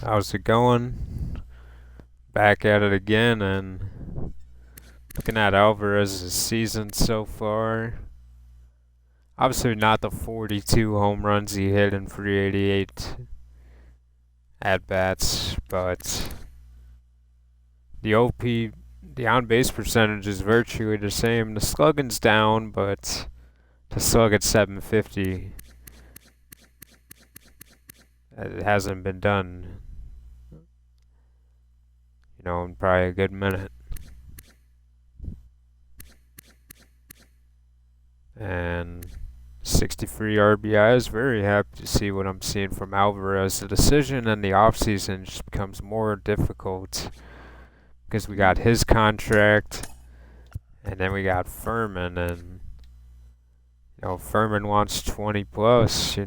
How's it going? Back at it again, and looking at Alvarez's season so far. Obviously, not the 42 home runs he hit in 388 at bats, but the OP, the on base percentage is virtually the same. The slugging's down, but to slug at 750, it hasn't been done, in probably a good minute. And 63 RBIs. Very happy to see what I'm seeing from Alvarez. The decision in the offseason just becomes more difficult because we got his contract, and then we got Furman, and Furman wants 20 plus. I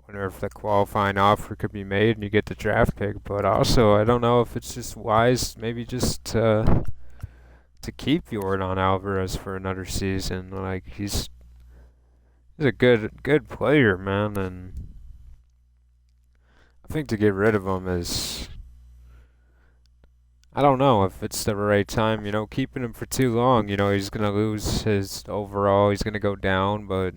wonder if the qualifying offer could be made and you get the draft pick. But also, I don't know if it's just wise, maybe just to keep Jordan Alvarez for another season. Like he's a good player, man, and I think to get rid of him is, I don't know if it's the right time. Keeping him for too long, he's gonna lose his overall. He's gonna go down, but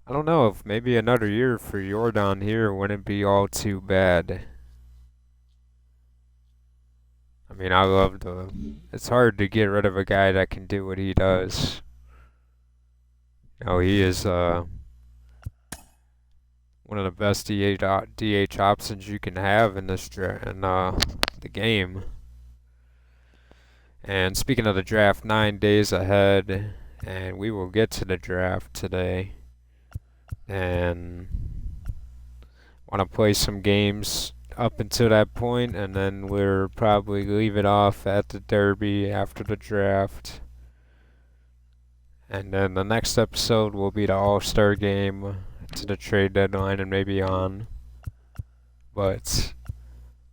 I don't know if maybe another year for Jordan here wouldn't be all too bad. I mean, I love it's hard to get rid of a guy that can do what he does. He is one of the best DH options you can have in the game. And speaking of the draft, 9 days ahead, and we will get to the draft today. And want to play some games up until that point, and then we'll probably leave it off at the Derby after the draft. And then the next episode will be the All-Star game to the trade deadline and maybe on. But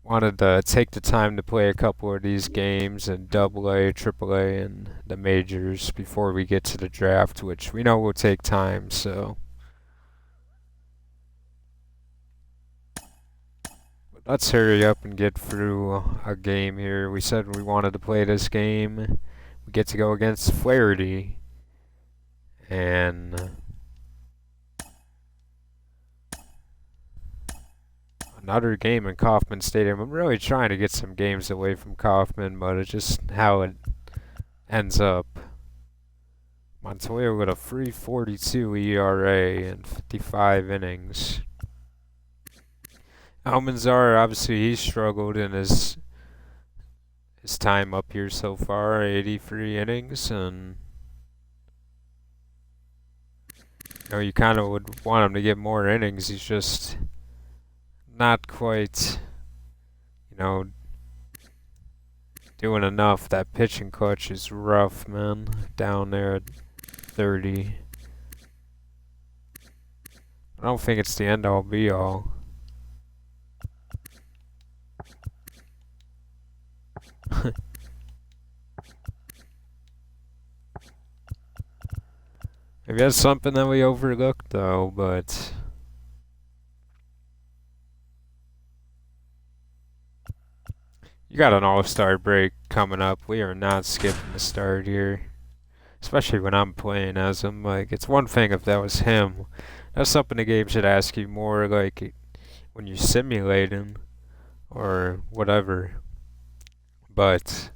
wanted to take the time to play a couple of these games in AA, AAA, and the majors before we get to the draft, which we know will take time, so. But let's hurry up and get through a game here. We said we wanted to play this game. We get to go against Flaherty. And another game in Kauffman Stadium. I'm really trying to get some games away from Kauffman, but it's just how it ends up. Montoya with a 3.42 ERA in 55 innings. Almanzar, obviously, he's struggled in his time up here so far, 83 innings, and you kind of would want him to get more innings. He's just not quite, doing enough. That pitching clutch is rough, man. Down there at 30. I don't think it's the end all be all. Maybe that's something that we overlooked, though, but you got an all-star break coming up. We are not skipping the start here, especially when I'm playing as him. Like, it's one thing if that was him. That's something the game should ask you more, like, when you simulate him or whatever. But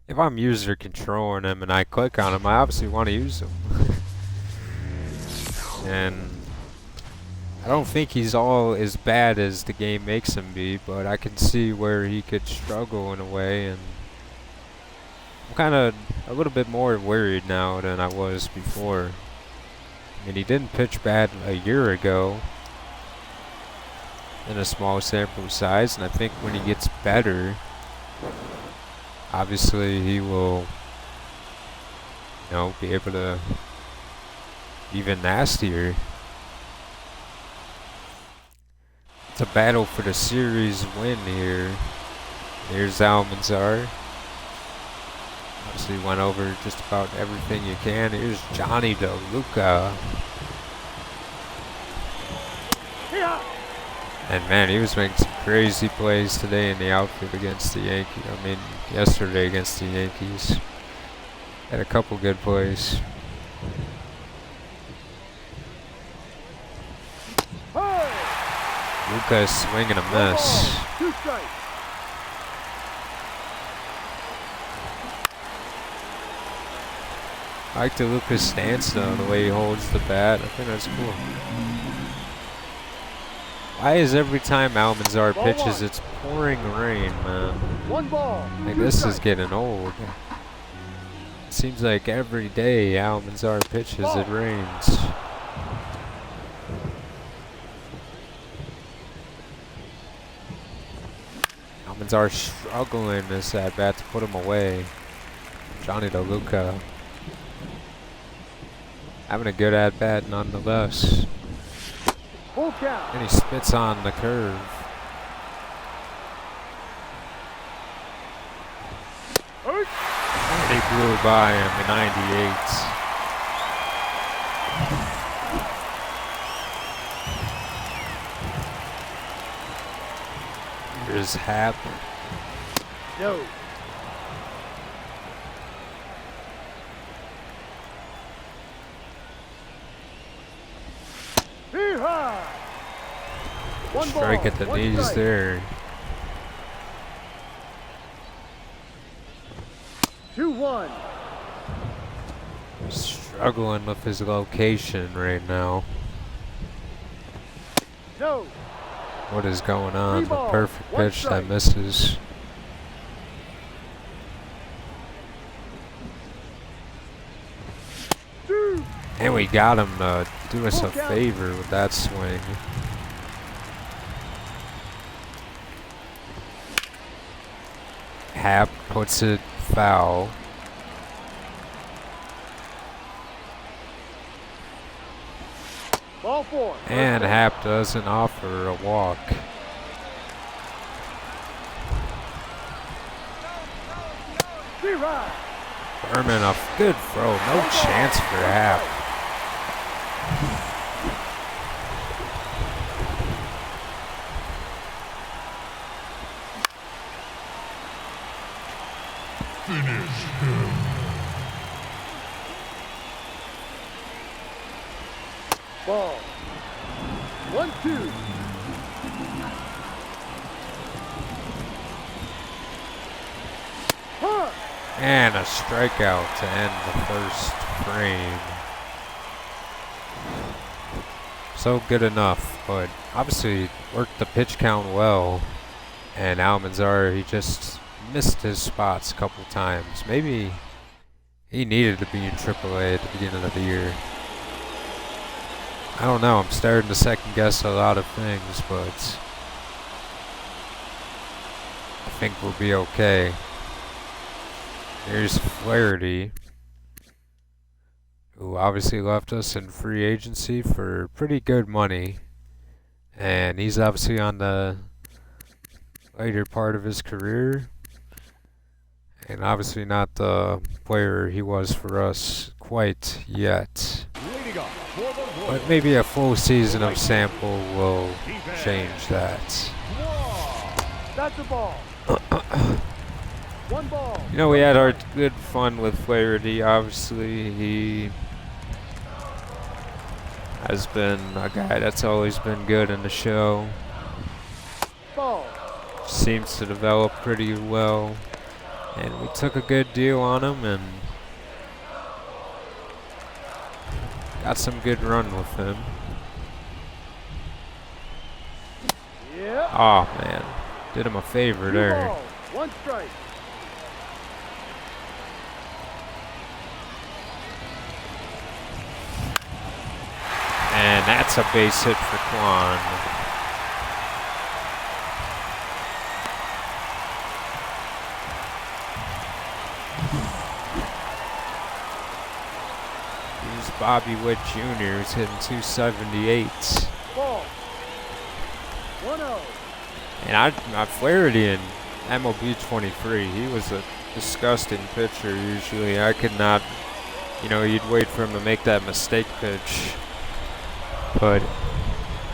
if I'm user controlling him and I click on him, I obviously want to use him. And I don't think he's all as bad as the game makes him be, but I can see where he could struggle in a way, and I'm kind of a little bit more worried now than I was before. I mean, he didn't pitch bad a year ago in a small sample size, and I think when he gets better, obviously he will, be able to even nastier. It's a battle for the series win here. Here's Almanzar. Obviously went over just about everything you can. Here's Johnny DeLuca. And man, he was making some crazy plays today in the outfield against the Yankees. I mean, yesterday against the Yankees. Had a couple good plays. Lucas swinging a miss. I like the Lucas stance though, the way he holds the bat. I think that's cool. Why is every time Almanzar pitches, it's pouring rain, man? Like, this is getting old. It seems like every day Almanzar pitches, it rains. Almanzar struggling this at bat to put him away. Johnny DeLuca having a good at bat nonetheless. And he spits on the curve. And he blew by him in 98. Here's Hap. No. Strike at the knees there. 2-1. Struggling with his location right now. No. What is going on? The perfect pitch that misses. And we got him to do us a favor with that swing. Hap puts it foul. Ball 4. And Hap doesn't offer a walk. Berman, a good throw. No chance for Hap. Finish him. Ball. 1-2. And a strikeout to end the first frame. So good enough, but obviously worked the pitch count well. And Almanzar, he just missed his spots a couple times. Maybe he needed to be in AAA at the beginning of the year. I don't know, I'm starting to second guess a lot of things, but I think we'll be okay. Here's Flaherty, who obviously left us in free agency for pretty good money. And he's obviously on the later part of his career. And obviously not the player he was for us quite yet. But maybe a full season of sample will change that. That's the ball. One ball. You know, we had our good fun with Flaherty. Obviously, he has been a guy that's always been good in the show. Ball. Seems to develop pretty well. And we took a good deal on him and got some good run with him. Yeah. Oh, man. Did him a favor there. Ball. One strike. And that's a base hit for Kwan. Here's Bobby Witt Jr. who's hitting 278. Ball. 1-0. And Flaherty in MLB 23, he was a disgusting pitcher usually. I could not, you know, you'd wait for him to make that mistake pitch. But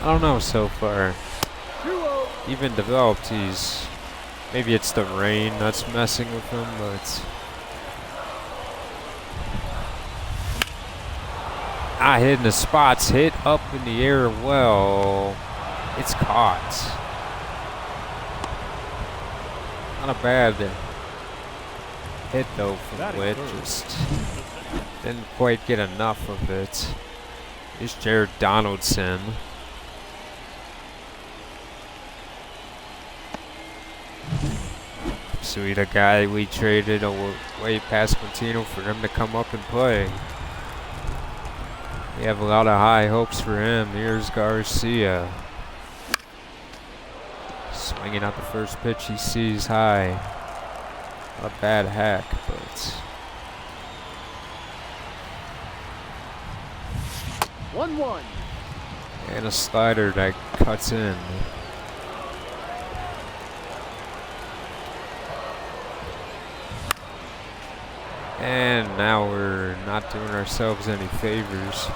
I don't know so far. 2-1. even developed. Maybe it's the rain that's messing with him, but not hitting the spots. Hit up in the air well. It's caught. Not a bad hit though from Witt. Just didn't quite get enough of it. Here's Jared Donaldson. Sweet, a guy we traded way past Quintino for him to come up and play. We have a lot of high hopes for him. Here's Garcia. Swinging out the first pitch he sees high. Not a bad hack, but 1-1. and a slider that cuts in. And now we're not doing ourselves any favors.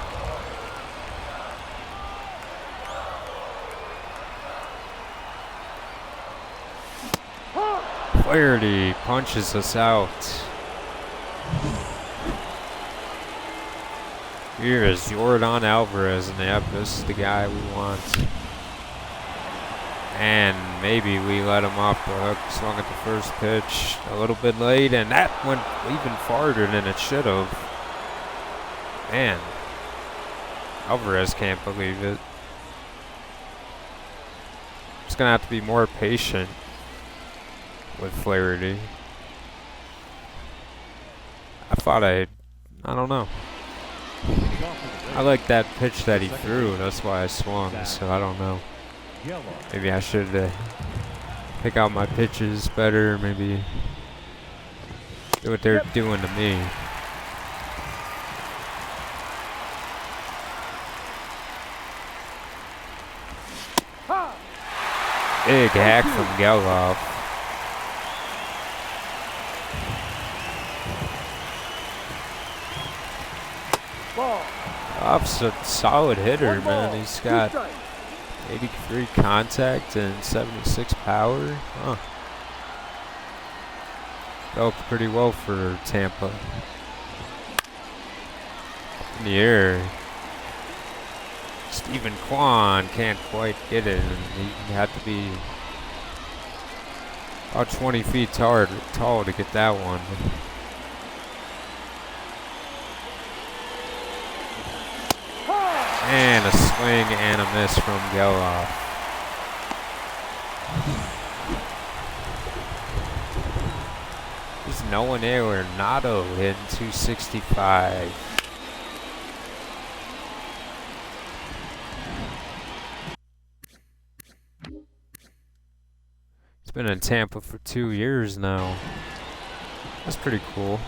Flaherty punches us out. Here is Jordan Alvarez, and yep, this is the guy we want. And maybe we let him off the hook. Swung at the first pitch a little bit late, and that went even farther than it should have. Man, Alvarez can't believe it. Just gonna have to be more patient with Flaherty. I don't know. I like that pitch that he threw. That's why I swung. So I don't know. Maybe I should pick out my pitches better. Maybe do what they're doing to me. Big hack from Geloff. Off's a solid hitter, man. He's got 83 contact and 76 power. Huh. Developed pretty well for Tampa. Up in the air. Stephen Kwan can't quite get it, and he had to be about 20 feet tall to get that one. And a swing and a miss from Geloff. He's Nolan Arenado hitting 265. He's been in Tampa for 2 years now. That's pretty cool.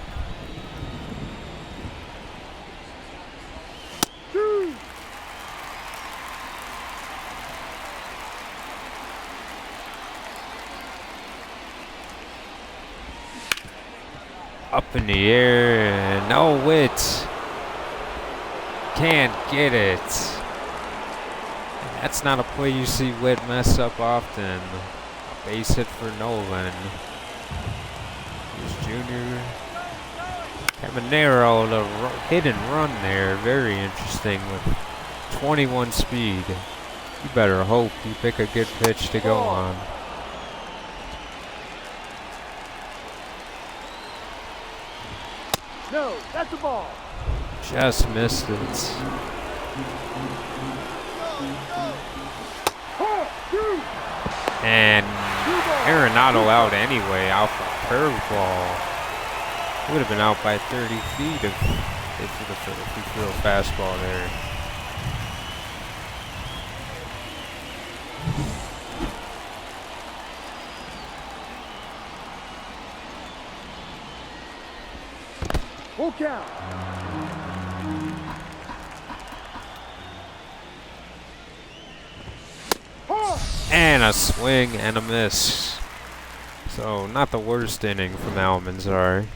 Up in the air, and no Witt. Can't get it. That's not a play you see Witt mess up often. A base hit for Nolan. Here's Junior Caminero, the hit and run there. Very interesting with 21 speed. You better hope you pick a good pitch to go on. No, that's a ball. Just missed it. And Arenado out anyway, out for curveball. Would have been out by 30 feet if he threw a fastball there. Full count. And a swing and a miss. So not the worst inning from Almanzar.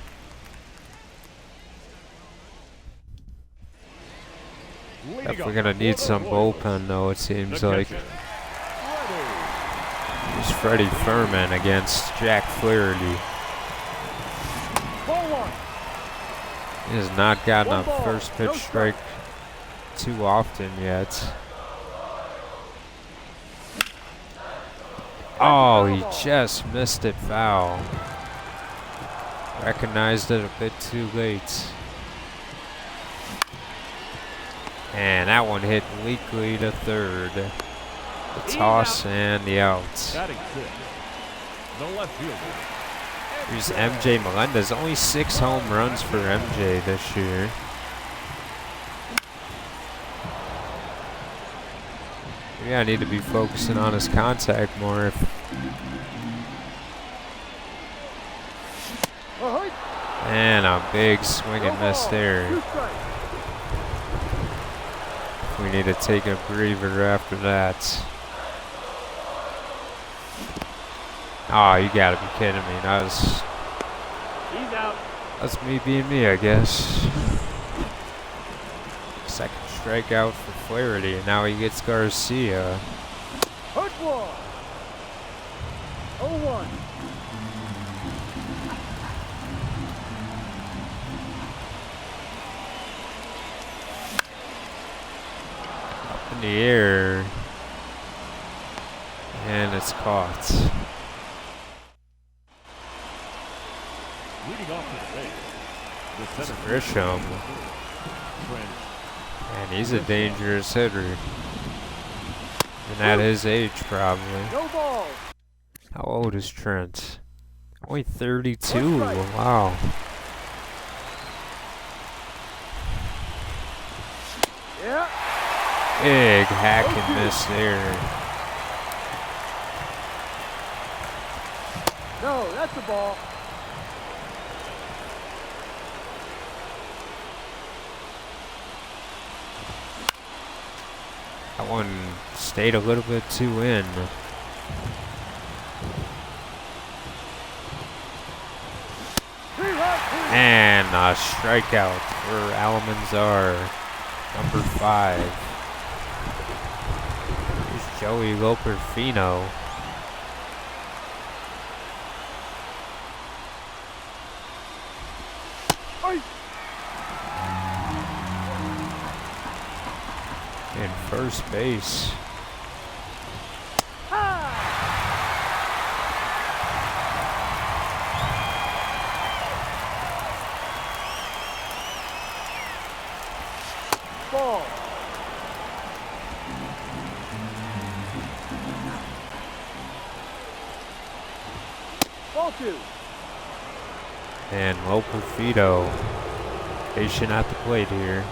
Definitely gonna need some bullpen though, it seems like. Here's Freddie Furman against Jack Flaherty. Ball one. He has not gotten One a ball, first pitch no strike too often yet. Oh, he just missed it foul. Recognized it a bit too late. And that one hit weakly to third. The toss and the out. Batting fifth, the left fielder. Here's MJ Melendez. Only 6 home runs for MJ this year. Yeah, I need to be focusing on his contact more. And a big swing and miss there. We need to take a breather after that. Oh, you gotta be kidding me. He's out. That's me being me, I guess. Second strikeout for Flaherty, and now he gets Garcia. Hook one. 0-1. Up in the air. And it's caught. Leading off to the base, the It's center Grisham. And he's a dangerous hitter. And at his age, probably. No ball. How old is Trent? Only 32. Wow. Yeah. Big hack and miss there. No, that's a ball. That one stayed a little bit too in. And a strikeout for Almanzar, number 5. Here's Joey Loperfino. In first base. Ball. Ball 2. And Loperfino patient at the plate here.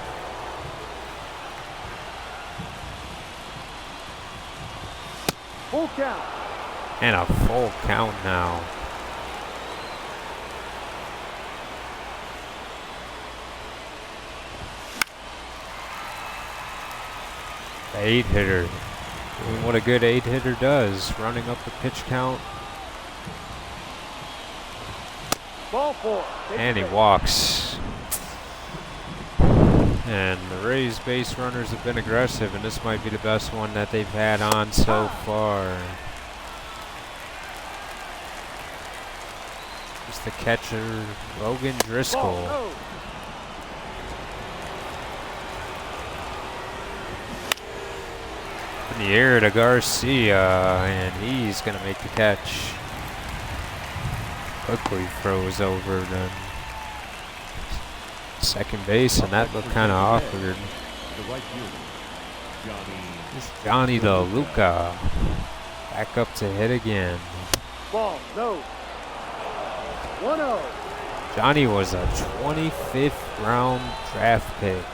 Full count. And a full count now. The 8-hitter. Doing what a good 8-hitter does. Running up the pitch count. Ball 4. And he walks. And the Rays base runners have been aggressive, and this might be the best one that they've had on so far. Here's the catcher, Logan Driscoll. Ball, no. In the air to Garcia, and he's going to make the catch. Quickly throws over then. Second base, and that looked kind of awkward. The right fielder, It's Johnny DeLuca. Back up to hit again. Ball, no. 1-0. Johnny was a 25th round draft pick.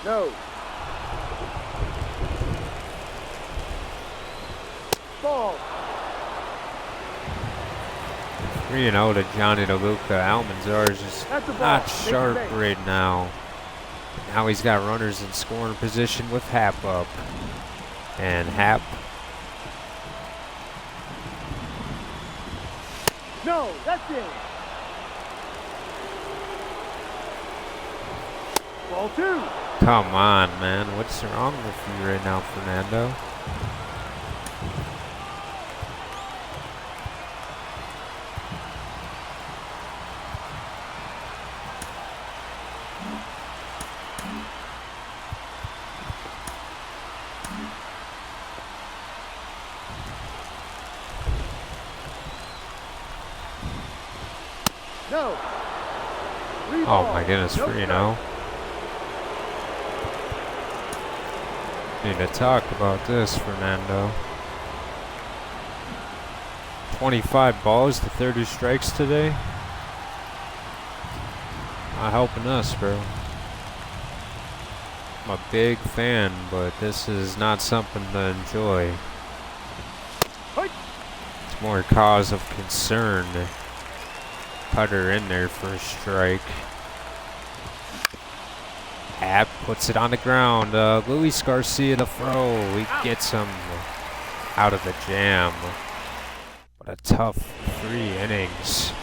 No. Ball. 3-0 to Johnny DeLuca. Almanzar is just That's a ball. not Take the sharp base. right now. Now he's got runners in scoring position with Happ up. And Happ, No, that's it. Ball 2. come on, man. What's wrong with you right now, Fernando? Oh my goodness, you know. Need to talk about this, Fernando. 25 balls to 30 strikes today. Not helping us, bro. I'm a big fan, but this is not something to enjoy. It's more cause of concern. Cut her in there for a strike. App puts it on the ground. Luis Garcia the throw. He gets him out of the jam. What a tough 3 innings.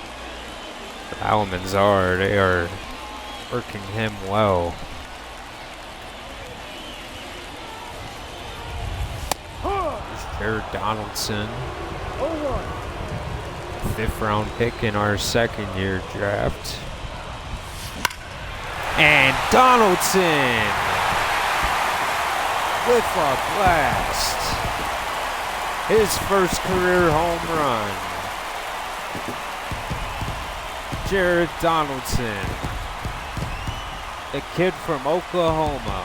For Almanzar, they are working him well. There's Jared Donaldson. 5th round pick in our 2nd year draft. And Donaldson with a blast. His first career home run. Jared Donaldson, the kid from Oklahoma.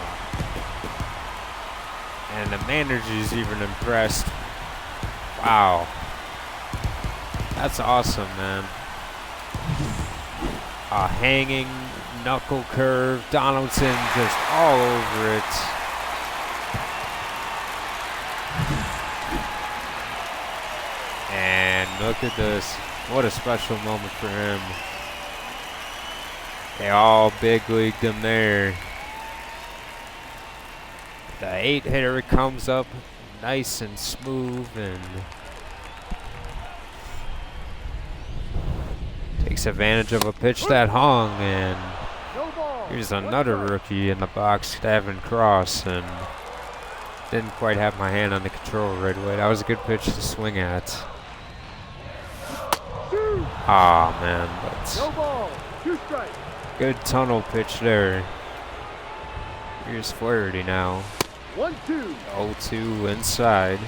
And the manager's even impressed. Wow. That's awesome, man. A hanging knuckle curve. Donaldson just all over it. And look at this. What a special moment for him. They all big leagued him there. The 8-hitter comes up nice and smooth and takes advantage of a pitch that hung, and here's another rookie in the box, Davin Cross, and didn't quite have my hand on the control right away. That was a good pitch to swing at. Ah, man, but good tunnel pitch there. Here's Flaherty now. 1-2. 0-2 inside.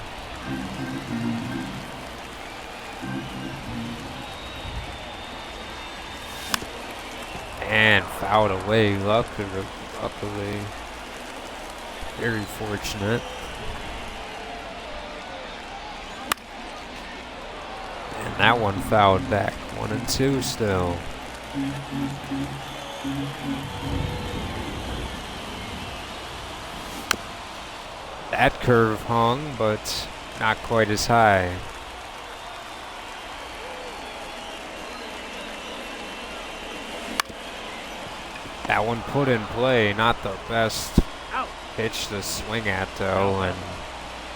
And fouled away, luckily. Very fortunate. And that one fouled back. 1-2 still. That curve hung, but not quite as high. That one put in play, not the best pitch to swing at though, and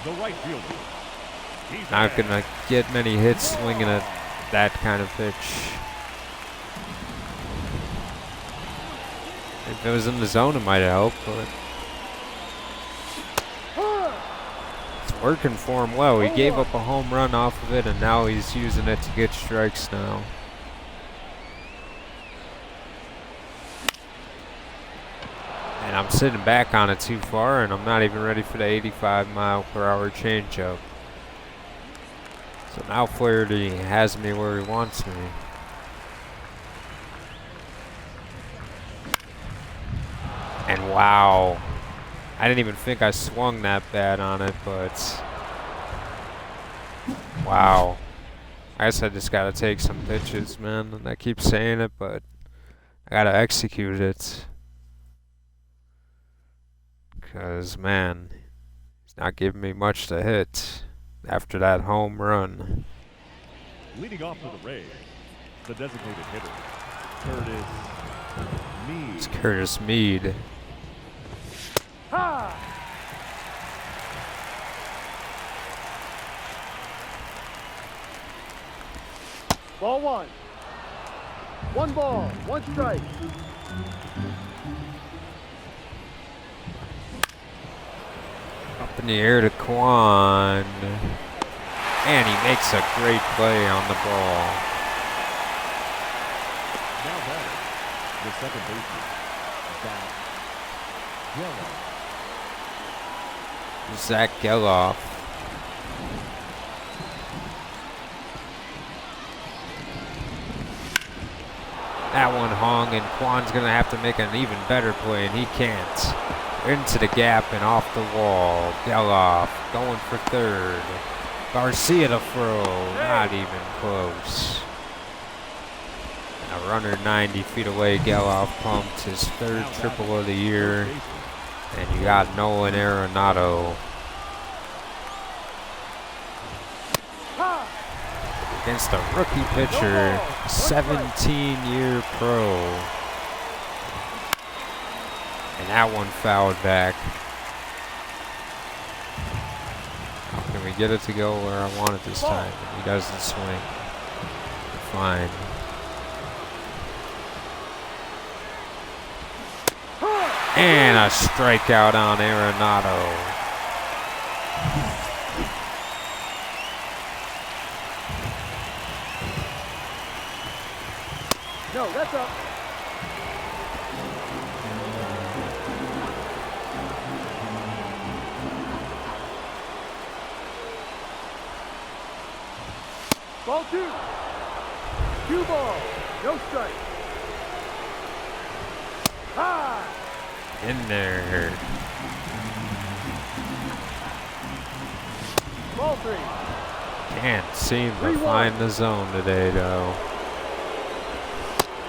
The right fielder. He's not gonna get many hits swinging at that kind of pitch. If it was in the zone, it might help, but it's working for him well. He gave up a home run off of it, and now he's using it to get strikes now. And I'm sitting back on it too far, and I'm not even ready for the 85-mile-per-hour changeup. So now Flaherty has me where he wants me. And wow, I didn't even think I swung that bad on it, but wow. I guess I just gotta take some pitches, man. And I keep saying it, but I gotta execute it. Because, man, he's not giving me much to hit after that home run. leading off for the Rays. The designated hitter, Curtis Mead. It's Curtis Mead. Ha! Ball 1. 1 ball, 1 strike. Up in the air to Kwan. And he makes a great play on the ball. Now batting, the second baseman, Zach Zach Gelof. Gelof. That one hung, and Kwan's going to have to make an even better play, and he can't. Into the gap and off the wall. Geloff going for third. Garcia to throw, not even close. And a runner 90 feet away. Geloff pumped his third triple of the year. And you got Nolan Arenado against a rookie pitcher, 17-year pro. And that one fouled back. How can we get it to go where I want it this time? He doesn't swing. Fine. And a strikeout on Arenado. No, that's up. Ball 2. 2 balls. No strike. High. In there. Ball 3. Can't seem to find the zone today, though.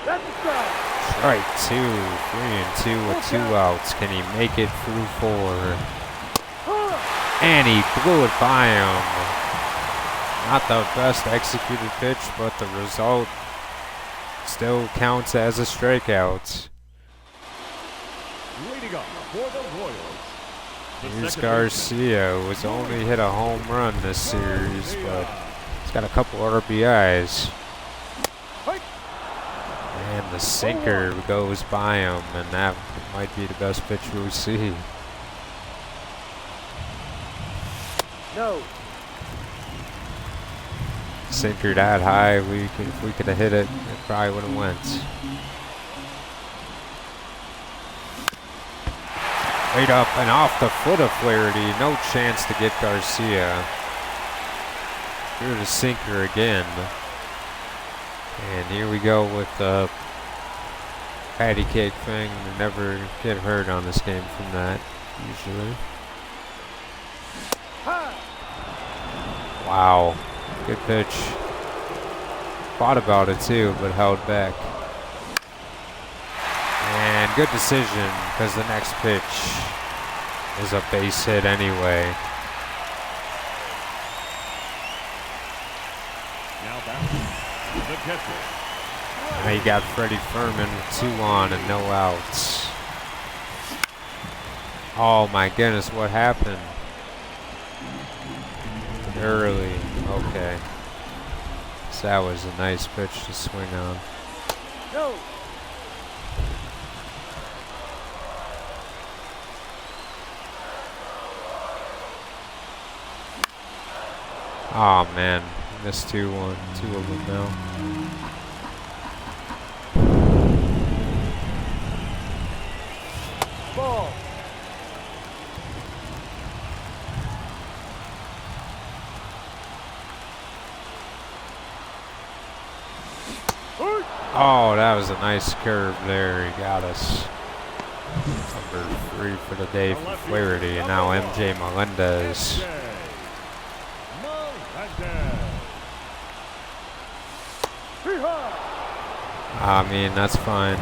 That's a strike. Strike 2, 3 and 2 with 2 outs. Can he make it through 4? And he blew it by him. Not the best executed pitch, but the result still counts as a strikeout. Leading up for the Royals. Here's Garcia, who has only hit a home run this series, but he's got a couple RBIs. And the sinker goes by him, and that might be the best pitch we'll see. No. Sinker that high, if we could have hit it, it probably would have went. Right up and off the foot of Flaherty. No chance to get Garcia. Here's the sinker again. And here we go with the patty cake thing. You never get hurt on this game from that, usually. Wow. Good pitch. Thought about it too, but held back. And good decision, because the next pitch is a base hit anyway. Now back the catcher. Now you got Freddie Fermin with 2 on and no outs. Oh my goodness, what happened? Early, okay. So that was a nice pitch to swing on. No. Oh man, missed 2 of them now. Ball. Oh, that was a nice curve there. He got us. Number 3 for the day for Flaherty, and now MJ Melendez. I mean, that's fine.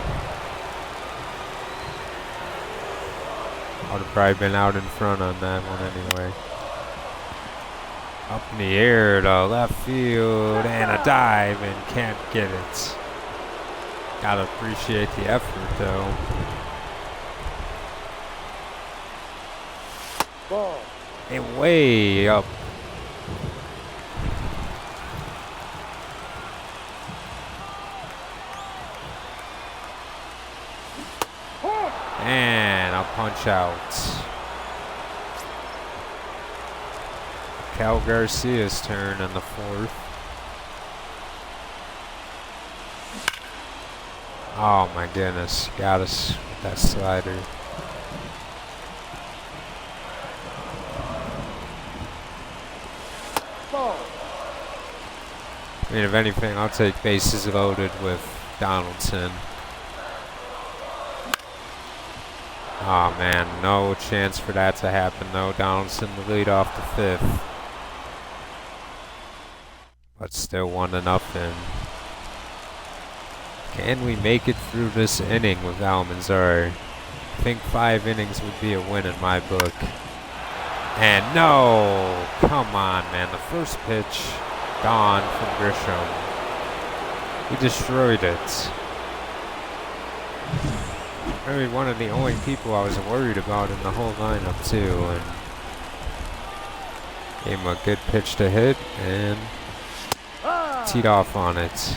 I would have probably been out in front on that one anyway. Up in the air to left field, and a dive, and can't get it. Gotta appreciate the effort, though. Ball. And way up. And a punch out. Cal Garcia's turn in the 4th. Oh my goodness, got us with that slider. Ball. I mean, if anything, I'll take bases loaded with Donaldson. Oh man, no chance for that to happen though. Donaldson the lead off the 5th. But still 1-0. Can we make it through this inning with Almanzar? I think 5 innings would be a win in my book. And no! Come on, man. The first pitch gone from Grisham. He destroyed it. Maybe one of the only people I was worried about in the whole lineup, too. And gave him a good pitch to hit and teed off on it.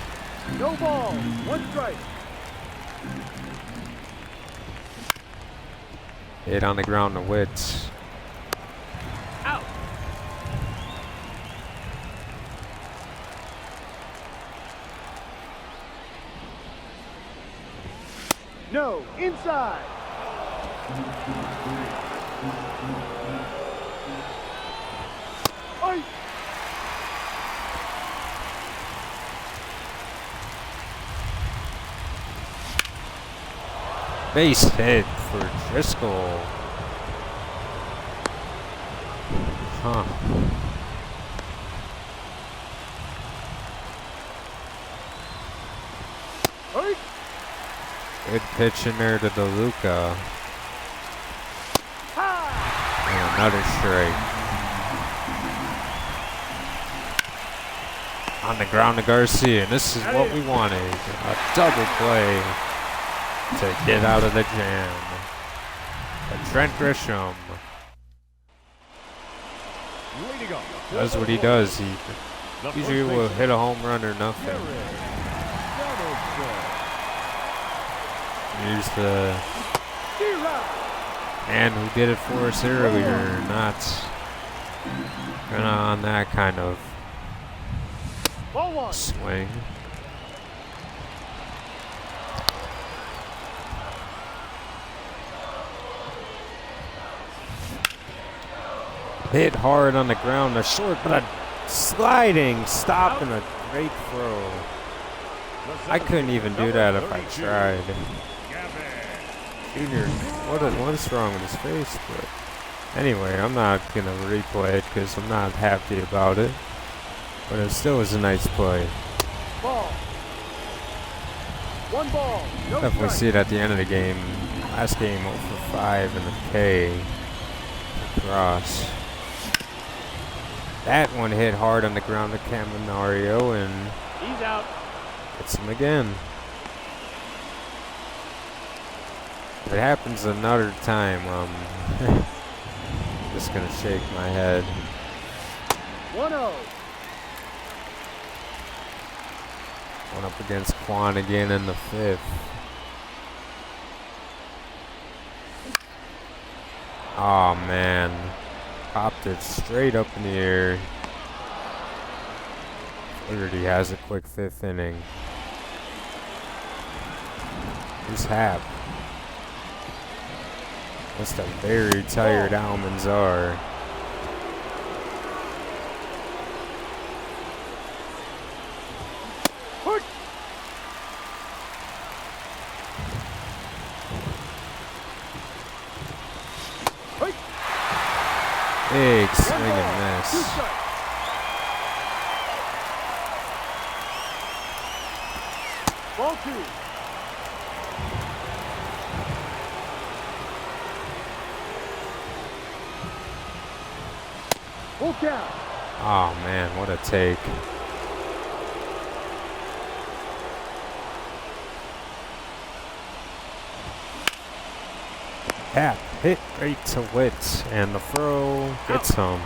No ball. 1 strike. Hit on the ground to Witz. Out. No. Inside. Ice. Base hit for Driscoll. Huh. Ice. Good pitch in there to DeLuca. And another strike. On the ground to Garcia, and this is what we wanted. A double play to get out of the jam. But Trent Grisham Leading off. does what he does. He usually will hit a home run or nothing. Here's the man who did it for us earlier. Not gonna on that kind of Ball 1. swing. Hit hard on the ground, a short, but a sliding stop and a great throw. I couldn't even do that if I tried. Junior, what's wrong with his face? But anyway, I'm not gonna replay it because I'm not happy about it. But it still was a nice play. Ball. 1 ball. No Definitely strike. see it at the end of the game. Last game 0 for 5 and a K. Cross. That one hit hard on the ground to Caminario and He's out. hits him again. If it happens another time, just gonna shake my head. 1-0. One up against Quan again in the 5th. Oh man. Popped it straight up in the air. Flaherty has a quick 5th inning. Here's Hap. Must a very tired Almanzar. Push. Push. Big swing 1 ball. and 2 miss. strikes. Ball 2. Full count. Oh man, what a take. Hap hit right to Witt, and the throw gets him.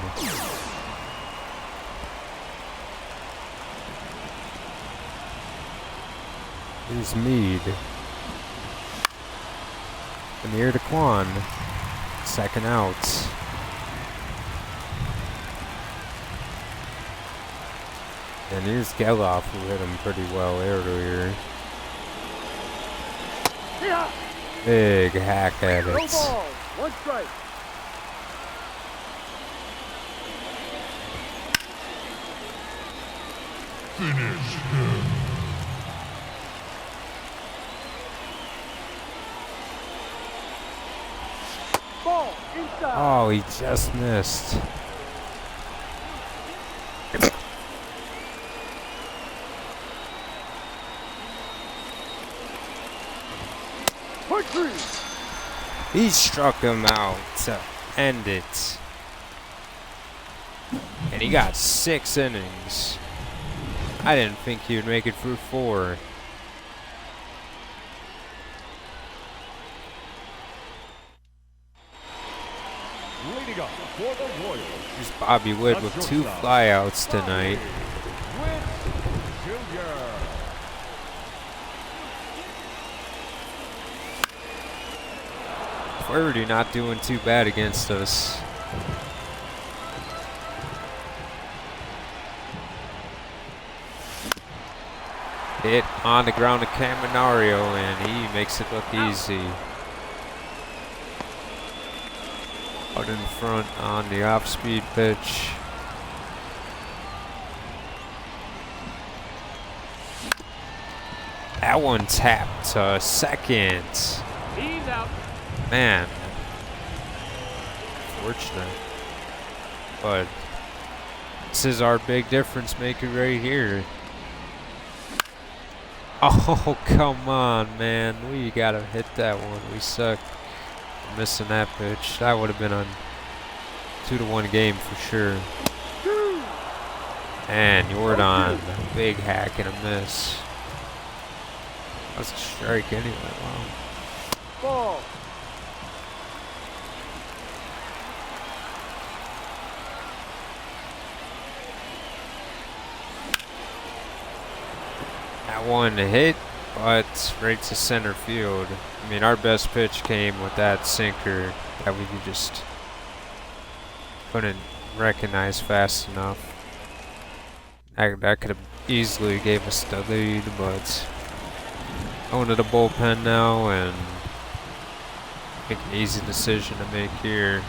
Here's Meade. And near to Quan. 2nd out. And here's Geloff, who hit him pretty well earlier. Yeah. Big hack at No it. ball. 1 strike. Ball inside. Oh, he just missed. Point three. He struck him out to end it. And he got 6 innings. I didn't think he would make it through 4. Leading up for the Royals, Here's Bobby Witt with 2 flyouts tonight. Witt Jr. Flaherty not doing too bad against us. Hit on the ground to Caminario, and he makes it look easy. Out in front on the off-speed pitch. That one tapped to second. He's out. Man. Fortunate. But this is our big difference maker right here. Oh, come on, man. We gotta hit that one. We suck. Missing that pitch. That would have been a 2-1 game for sure. And Jordan, big hack and a miss. That's a strike anyway. Wow. Ball. That one hit, but right to center field. I mean, our best pitch came with that sinker that we just couldn't recognize fast enough. That could have easily gave us the lead, but going to the bullpen now, and I think an easy decision to make here.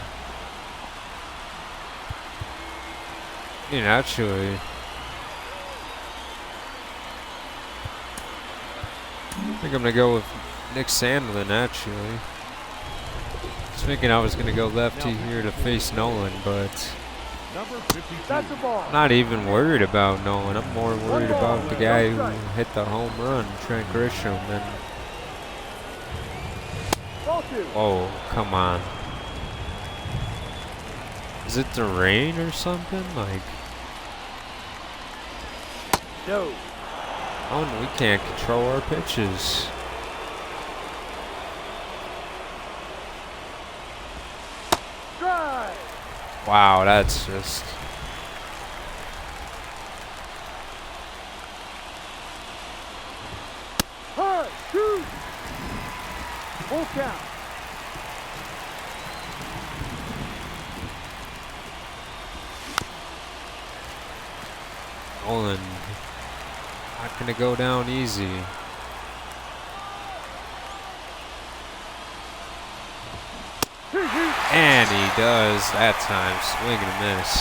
I mean, actually, I think I'm going to go with Nick Sandlin, actually. I was thinking I was going to go lefty here to face Nolan, but Number 52. That's the ball. I'm not even worried about Nolan. I'm more worried about the guy who hit the home run, Trent Grisham. And Ball two. oh, come on. Is it the rain or something? Like, No. oh, we can't control our pitches. Drive. Wow, that's just... Hard. Shoot. Full count. Nolan not gonna go down easy. And he does that time. Swing and a miss.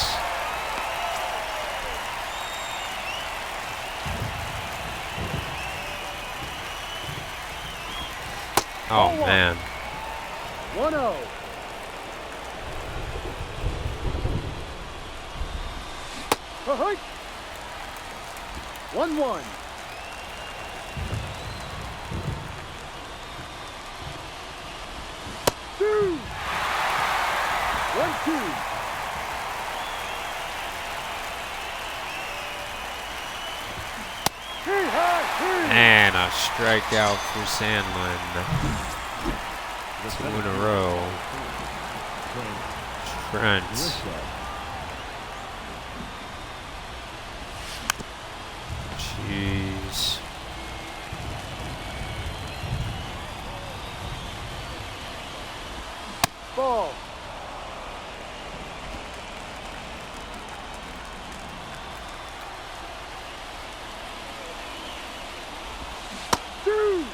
Oh man. 1-0. Ahoy. 1-1. Two. 1-2. And a strikeout for Sandlin. 2 in a row. Trent. Jeez. Ball. Two.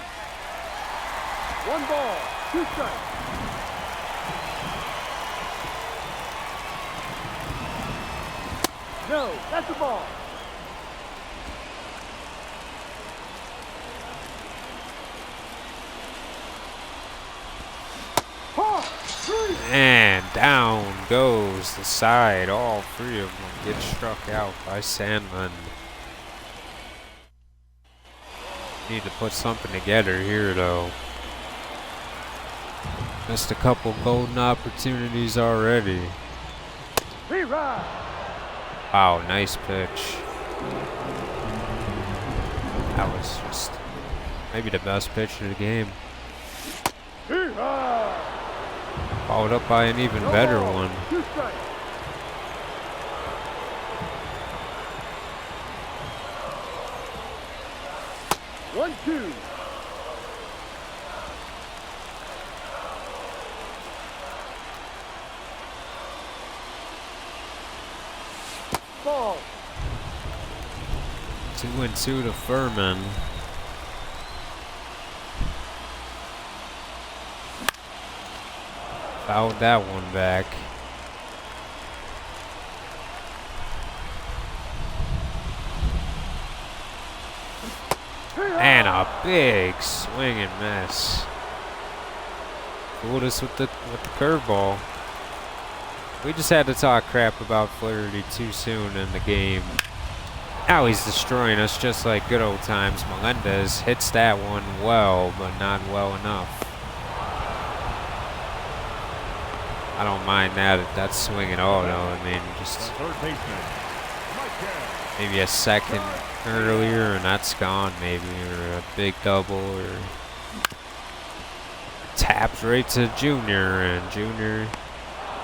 1 ball. 2 strikes. No, that's a ball. Down goes the side. All three of them get struck out by Sandlin. Need to put something together here, though. Missed a couple golden opportunities already. Wow, nice pitch. That was just maybe the best pitch of the game. Followed up by an even better one. 1-2. Ball. 2-2 to Furman. Fouled that one back. And a big swing and miss. Fooled us with the curveball. We just had to talk crap about Flaherty too soon in the game. Now he's destroying us just like good old times. Melendez hits that one well, but not well enough. I don't mind that swing at all, though. I mean, just maybe a second earlier and that's gone, maybe, or a big double, or taps right to Junior, and Junior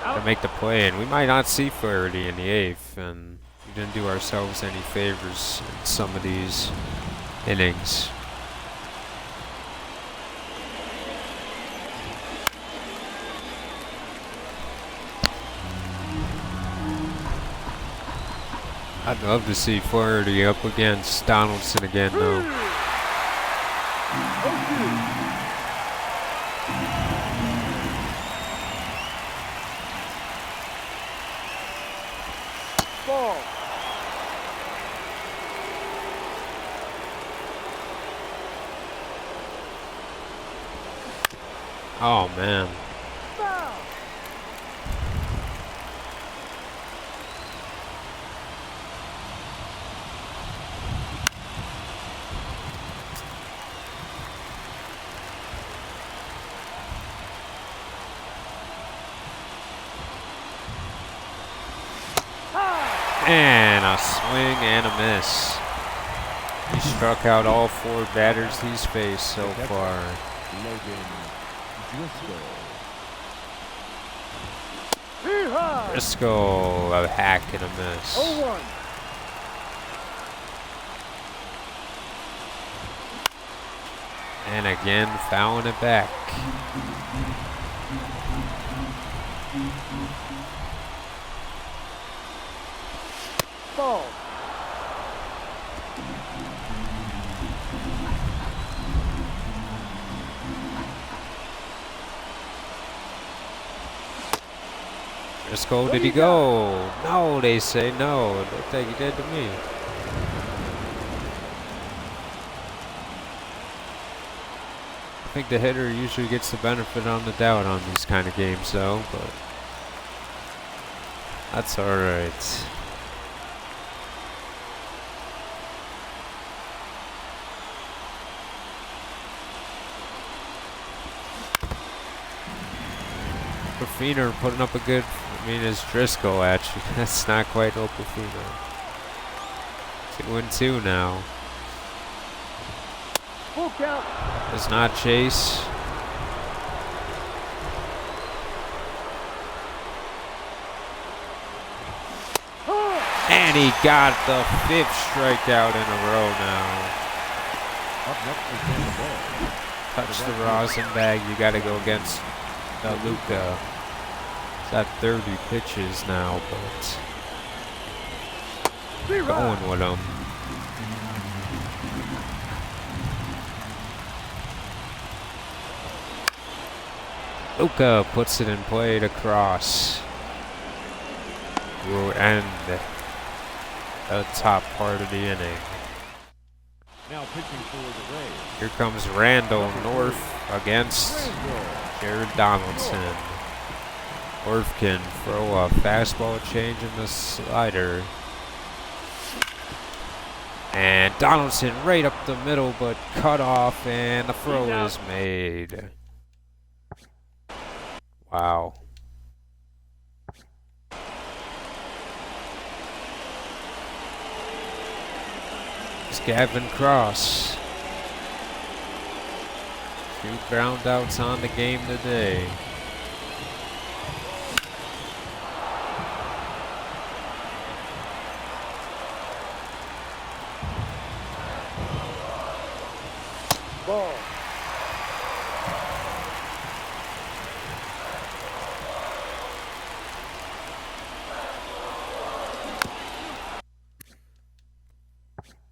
to make the play, and we might not see Flaherty in the 8th, and we didn't do ourselves any favors in some of these innings. I'd love to see Flaherty up against Donaldson again, though. Ball. Oh, man. Foul. And a swing and a miss. He struck out all 4 batters he's faced so far. Briscoe, a hack and a miss. 0-1. And again, fouling it back. Ball. Briscoe, did he go? No, they say no. It looked like he did to me. I think the hitter usually gets the benefit on the doubt on these kind of games, though, but that's all right. Okafina putting up a good, I mean, it's Driscoll actually. That's not quite Okafina. 2-2 now. Full count. Does not chase. And he got the 5th strikeout in a row now. Touch the rosin bag. You got to go against Luca. He's at 30 pitches now, but going with him. Luca puts it in play to cross. Will end the top part of the inning. Now pitching for the Rays. Here comes Randall North against Jared Donaldson. Orf can throw a fastball change in the slider. And Donaldson right up the middle, but cut off, and the throw is made. Wow. It's Gavin Cross. 2 ground outs on the game today. Ball.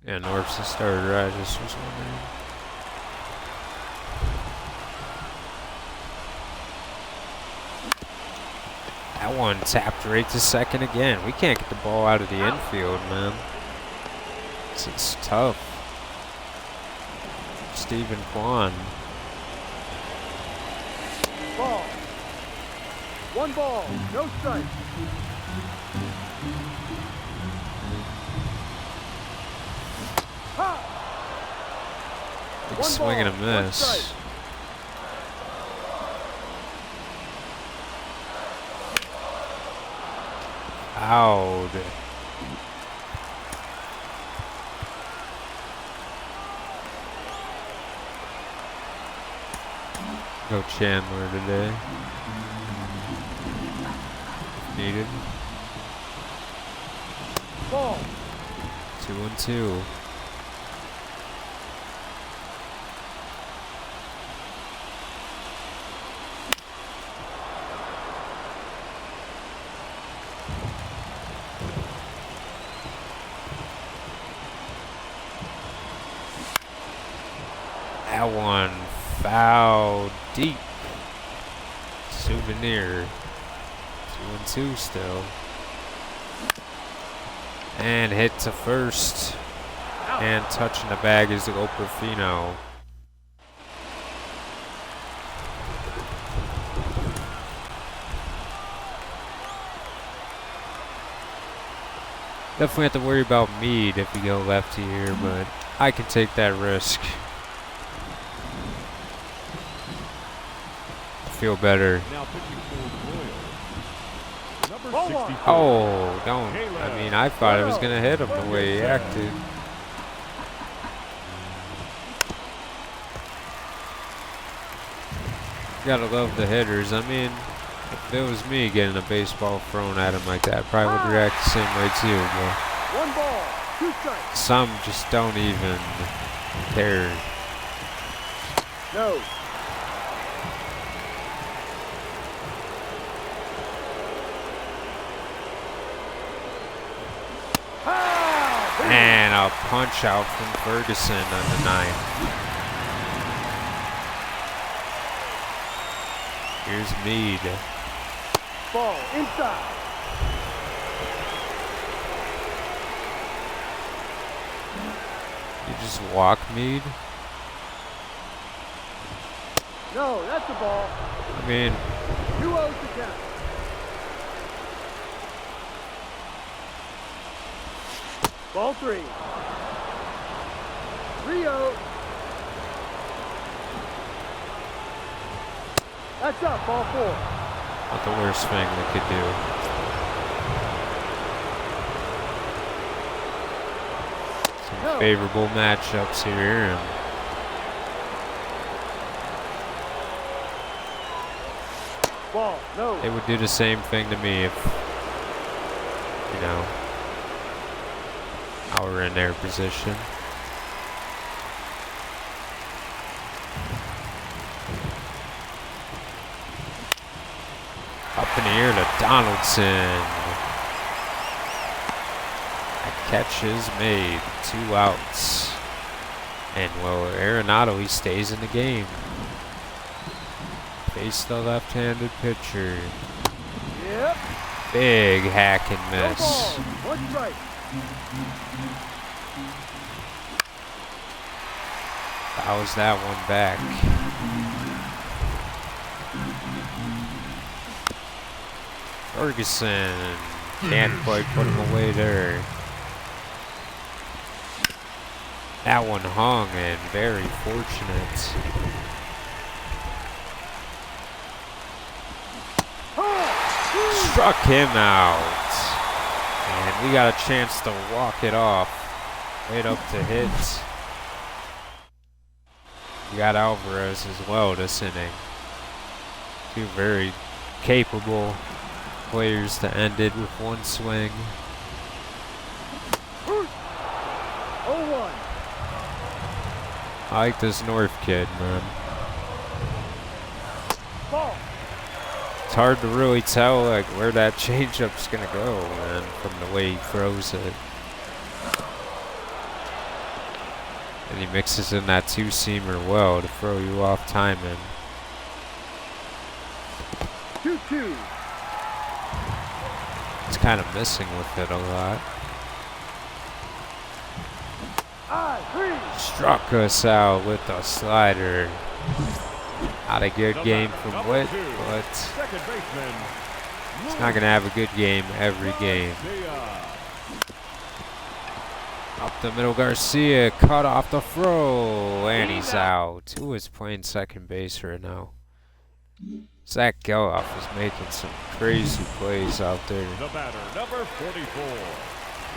Yeah, North's the starter. I just was wondering. That one tapped right to second again. We can't get the ball out of the infield, man. It's tough. Stephen Kwan. Ball. 1 ball, no strike. Ha! Big 1 swing and a ball, 1 miss. strike. Out. Go Chandler today. Needed. Ball. 2-2. That one foul deep. Souvenir. 2-2 still. And hit to first. And touching the bag is the Oprafino. Definitely have to worry about Meade if we go lefty here, but I can take that risk. Feel better. Now pitching for the Royals. Number Ball 64. Oh, don't. I mean, I thought I was going to hit him the way he acted. Gotta love the hitters. I mean, if it was me getting a baseball thrown at him like that, I probably would react the same way too. But 1 ball, 2 strikes. some just don't even care. No. And a punch out from Ferguson on the 9th. Here's Meade. Ball inside. You just walk Meade? No, that's a ball. I mean, 2-0 to count. Ball 3. 3-0. That's up, ball 4. not the worst thing they could do. Some favorable matchups here. And Ball, no. they would do the same thing to me if, you know, I were in their position. Up in the air to Donaldson. That catch is made. 2 outs. And well, Arenado, he stays in the game. Face the left-handed pitcher. Yep. Big hack and No miss. ball. 1 strike. Fouls that one back. Ferguson can't quite put him away there. That one hung and very fortunate. Struck him out. And we got a chance to walk it off. Right up to hit. We got Alvarez as well this inning. Two very capable players to end it with one swing. 0-1. I like this North kid, man. Ball. It's hard to really tell like where that changeup's gonna go, man, from the way he throws it. And he mixes in that two-seamer well to throw you off timing. 2-2. It's kind of missing with it a lot. Struck us out with a slider. Not a good game from Witt, but he's not going to have a good game every game. Up the middle, Garcia cut off the throw, and he's out. Who is playing second base right now? Zach Geloff is making some crazy plays out there. The batter, number 44,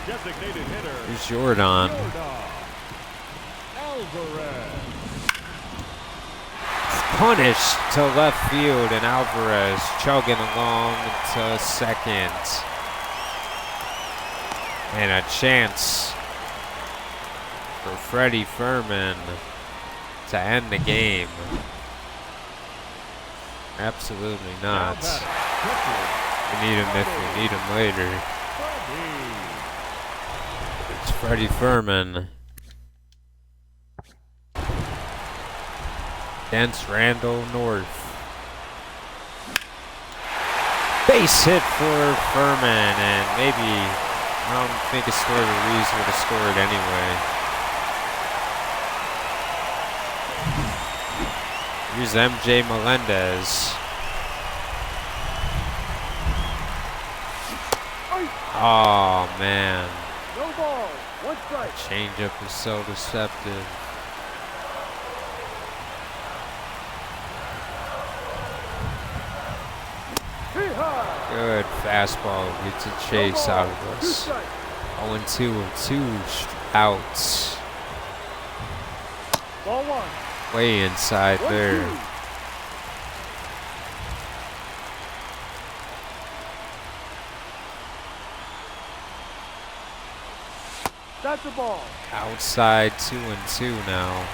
designated hitter. Here's Jordan. Alvarez. Punished to left field, and Alvarez chugging along to second. And a chance for Freddie Furman to end the game. Absolutely not. We need him if we need him later. It's Freddie Furman against Randall North. Base hit for Furman, and maybe, I don't think Estuary Ruiz would have scored anyway. Here's MJ Melendez. Oh, man. No ball. One strike. Changeup is so deceptive. Good fastball gets a chase out of us. 0-2 with 2 outs. Ball one. Way inside there. That's the ball. Outside 2-2 now.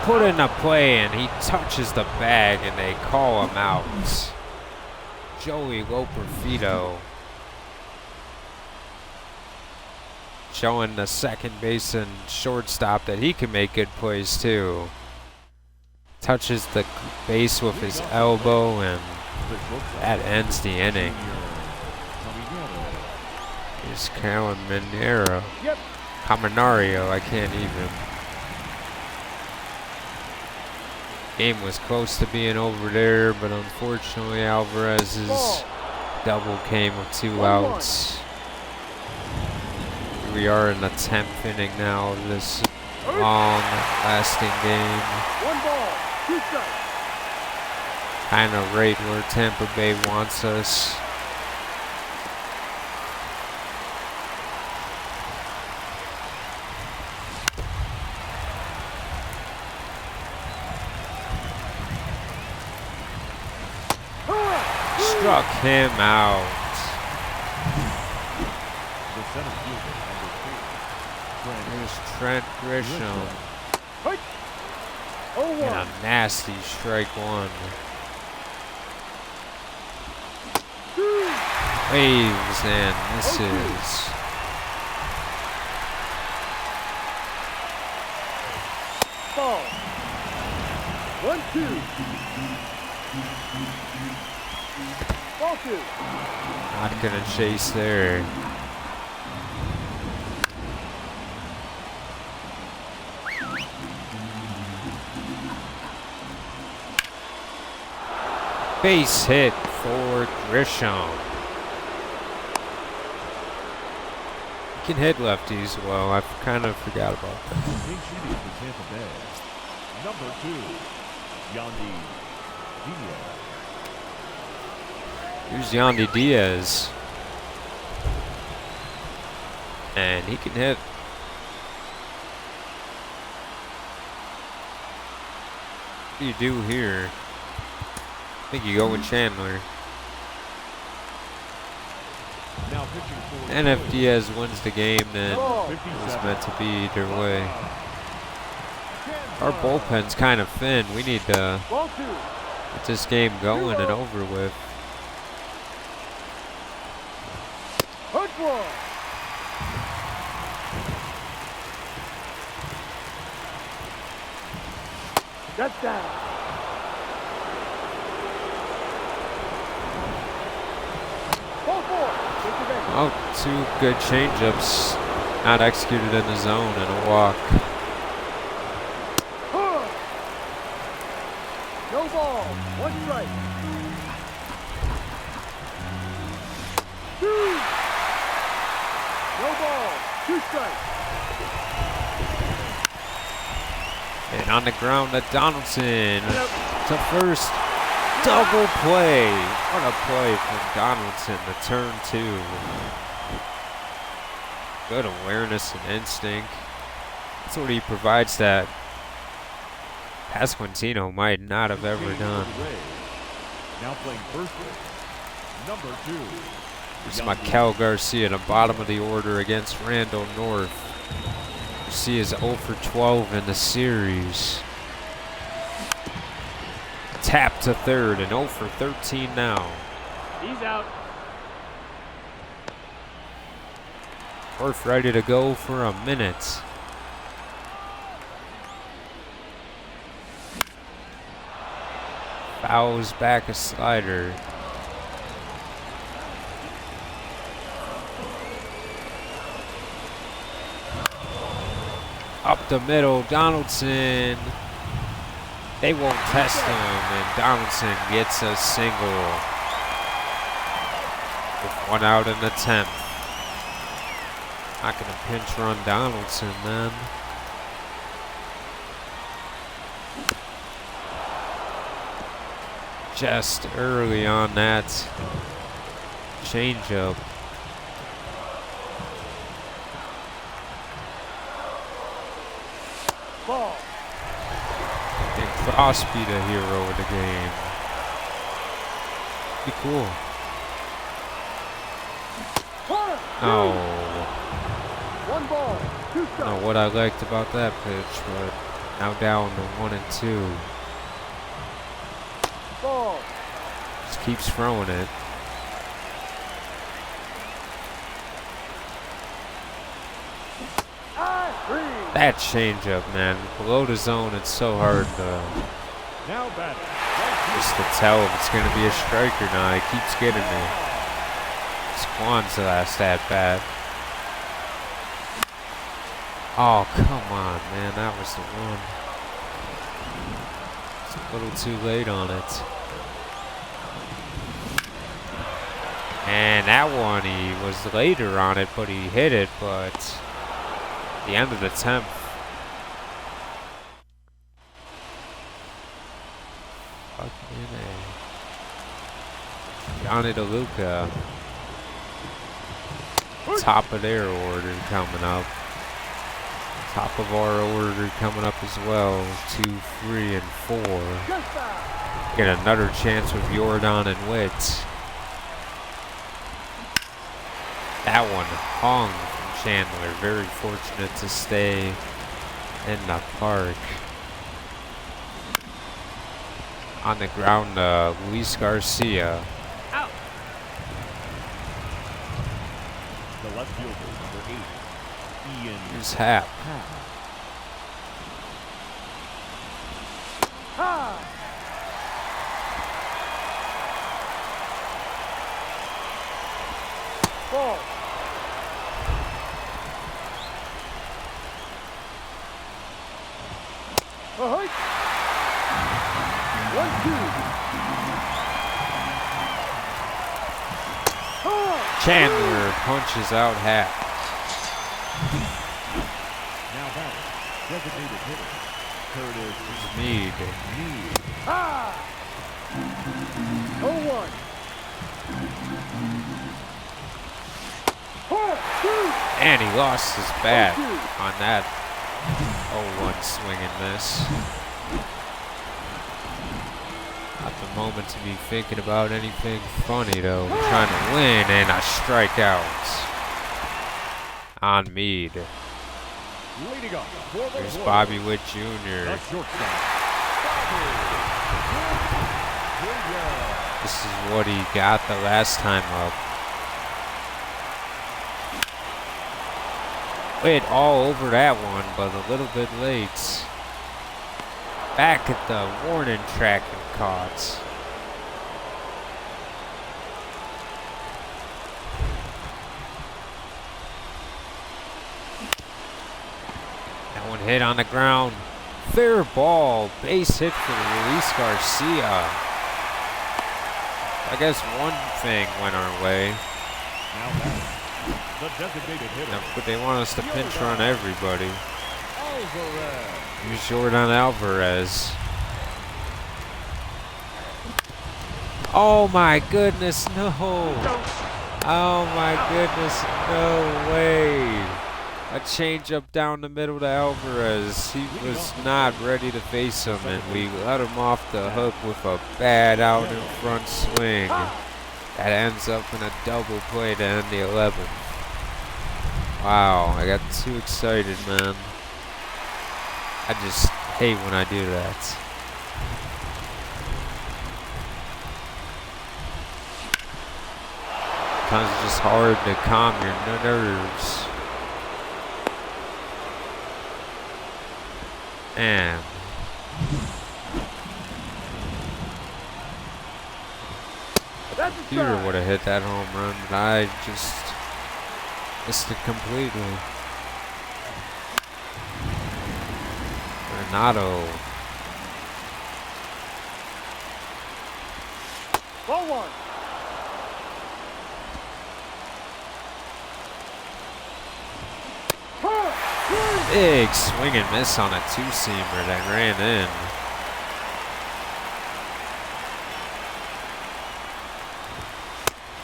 Put in a play and he touches the bag and they call him out. Joey Loperfido showing the second base and shortstop that he can make good plays too. Touches the base with his elbow and that ends the inning. Here's Callan Minero. Yep. Caminario, I can't even. Game was close to being over there, but unfortunately Alvarez's double came with 2 outs. Here we are in the 10th inning now of this long-lasting game. 1 ball, 2 strikes. Kind of right where Tampa Bay wants us. Struck him out. Here's Trent Grisham. And a nasty strike 1. Waves and misses. Ball. 1-2. Ball 2. Not gonna chase there. Base hit for Grisham. He can hit lefties well. I kind of forgot about that. Big shooting for Tampa Bay. Number 2, Yandy Diaz. Here's Yandy Diaz. And he can hit. What do you do here? I think you go with Chandler. Now pitching for And if Diaz wins the game, then it was meant to be either way. Our bullpen's kind of thin. We need to Ball 2. get this game going and over with. Hurt one. That's down. Ball 4. Take the base. Oh, 2 good changeups, not executed in the zone, and a walk. No ball. 1 strike. 2. No ball. 2 strikes. And on the ground to Donaldson. To first. Double play. What a play from Donaldson to turn 2. Good awareness and instinct. That's what he provides that Pasquantino might not have ever done. Now playing first base. Number 2. It's Maikel Garcia, the bottom of the order against Randall North. Garcia is 0 for 12 in the series. Tap to third and 0 for 13 now. He's out. North ready to go for a minute. Fouls back a slider. Up the middle, Donaldson. They won't test him, and Donaldson gets a single. With 1 out in the 10th. Not gonna pinch run Donaldson then. Just early on that changeup. Ball. And Crosby the hero of the game. Be cool. Oh. 1 ball. 2 I don't strikes. know what I liked about that pitch, but now down to 1 and 2. Ball. Just keeps throwing it. That changeup, man. Below the zone, it's so hard to Now batting. just to tell if it's going to be a strike or not. It keeps getting me. It's Kwan's last at bat. Oh, come on, man. That was the one. It's a little too late on it. And that one, he was later on it, but he hit it, but the end of the 10th. Fucking A. Johnny DeLuca. Top of their order coming up. Top of our order coming up as well. 2, 3, and 4. Get another chance with Jordan and Witt. That one hung from Chandler. Very fortunate to stay in the park. On the ground, Luis Garcia. Out. The left fielder, number 8, Ian Here's Happ. High. Ball. A hit. 1-2. Chandler punches out half. Now batting, designated hitter, Curtis Mead. Ah! 0-1. 4-2. And he lost his bat on that 0-1 swing and miss. Not the moment to be thinking about anything funny though. We're trying to win and a strikeout on Mead. leading up for the Here's Royals, Bobby Witt the Jr. shortstop, Bobby Jr. This is what he got the last time up. Witt all over that one, but a little bit late. Back at the warning track and caught. That one hit on the ground. Fair ball. Base hit for Luis Garcia. I guess one thing went our way. Now batting, the designated hitter, But they want us to pinch run everybody. Alvarez. Here's Jordan Alvarez. Oh my goodness, no. Oh my goodness, no way. A changeup down the middle to Alvarez. He was not ready to face him, and we let him off the hook with a bad out in front swing. That ends up in a double play to end the 11th. Wow, I got too excited, man. I just hate when I do that. Sometimes it's just hard to calm your nerves. And Peter would have hit that home run, but I just missed it completely. Renato. Ball 1. Big swing and miss on a two-seamer that ran in.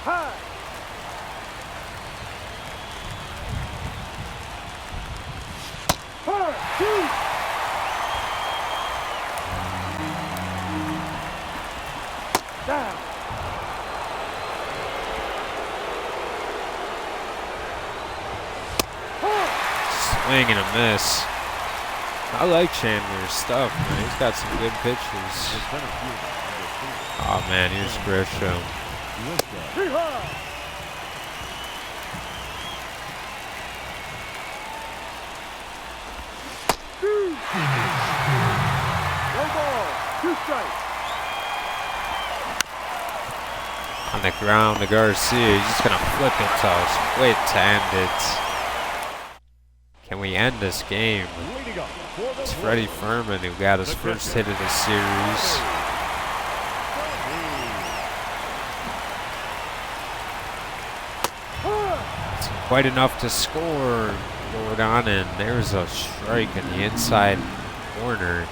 High. Down. Swing and a miss. I like Chandler's stuff, man. He's got some good pitches. Oh man, here's Grisham. Too high. One ball, 2 strikes. On the ground to Garcia. He's just gonna flip it to us. Wait to end it. Can we end this game? It's Freddie Furman who got his first hit of the series. It's quite enough to score. Going on, and there's a strike in the inside corner.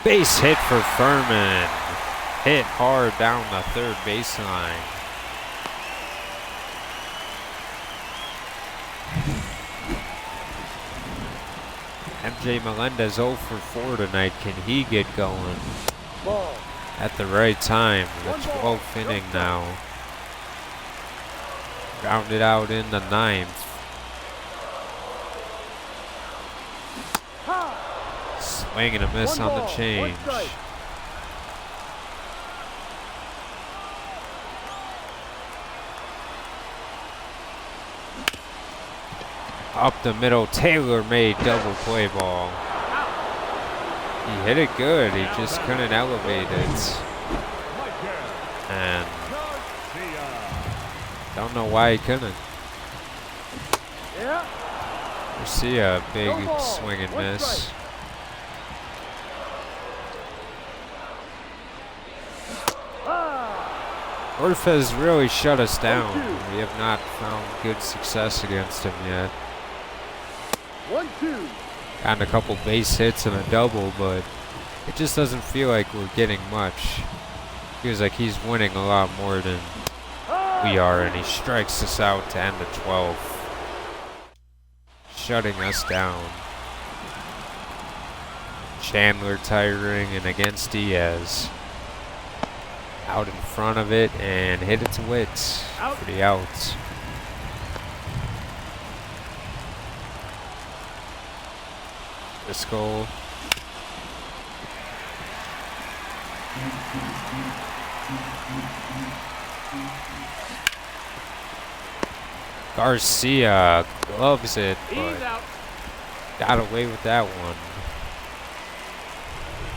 Base hit for Furman. Hit hard down the third baseline. MJ Melendez 0 for 4 tonight. Can he get going Ball. at the right time? The 12th inning now. Rounded out in the 9th. High. Swing and a miss on the change. Up the middle, Taylor made double play ball. He hit it good, he just couldn't elevate it. And don't know why he couldn't. Yeah. Garcia, big swing and miss. Orf has really shut us down. We have not found good success against him yet. 1-2. Gotten a couple base hits and a double, but it just doesn't feel like we're getting much. Feels like he's winning a lot more than we are, and he strikes us out to end the 12th, shutting us down. Chandler tiring and against Diaz. Out in front of it and hit it to Witt for the outs. Driscoll. Garcia gloves it, but got away with that one.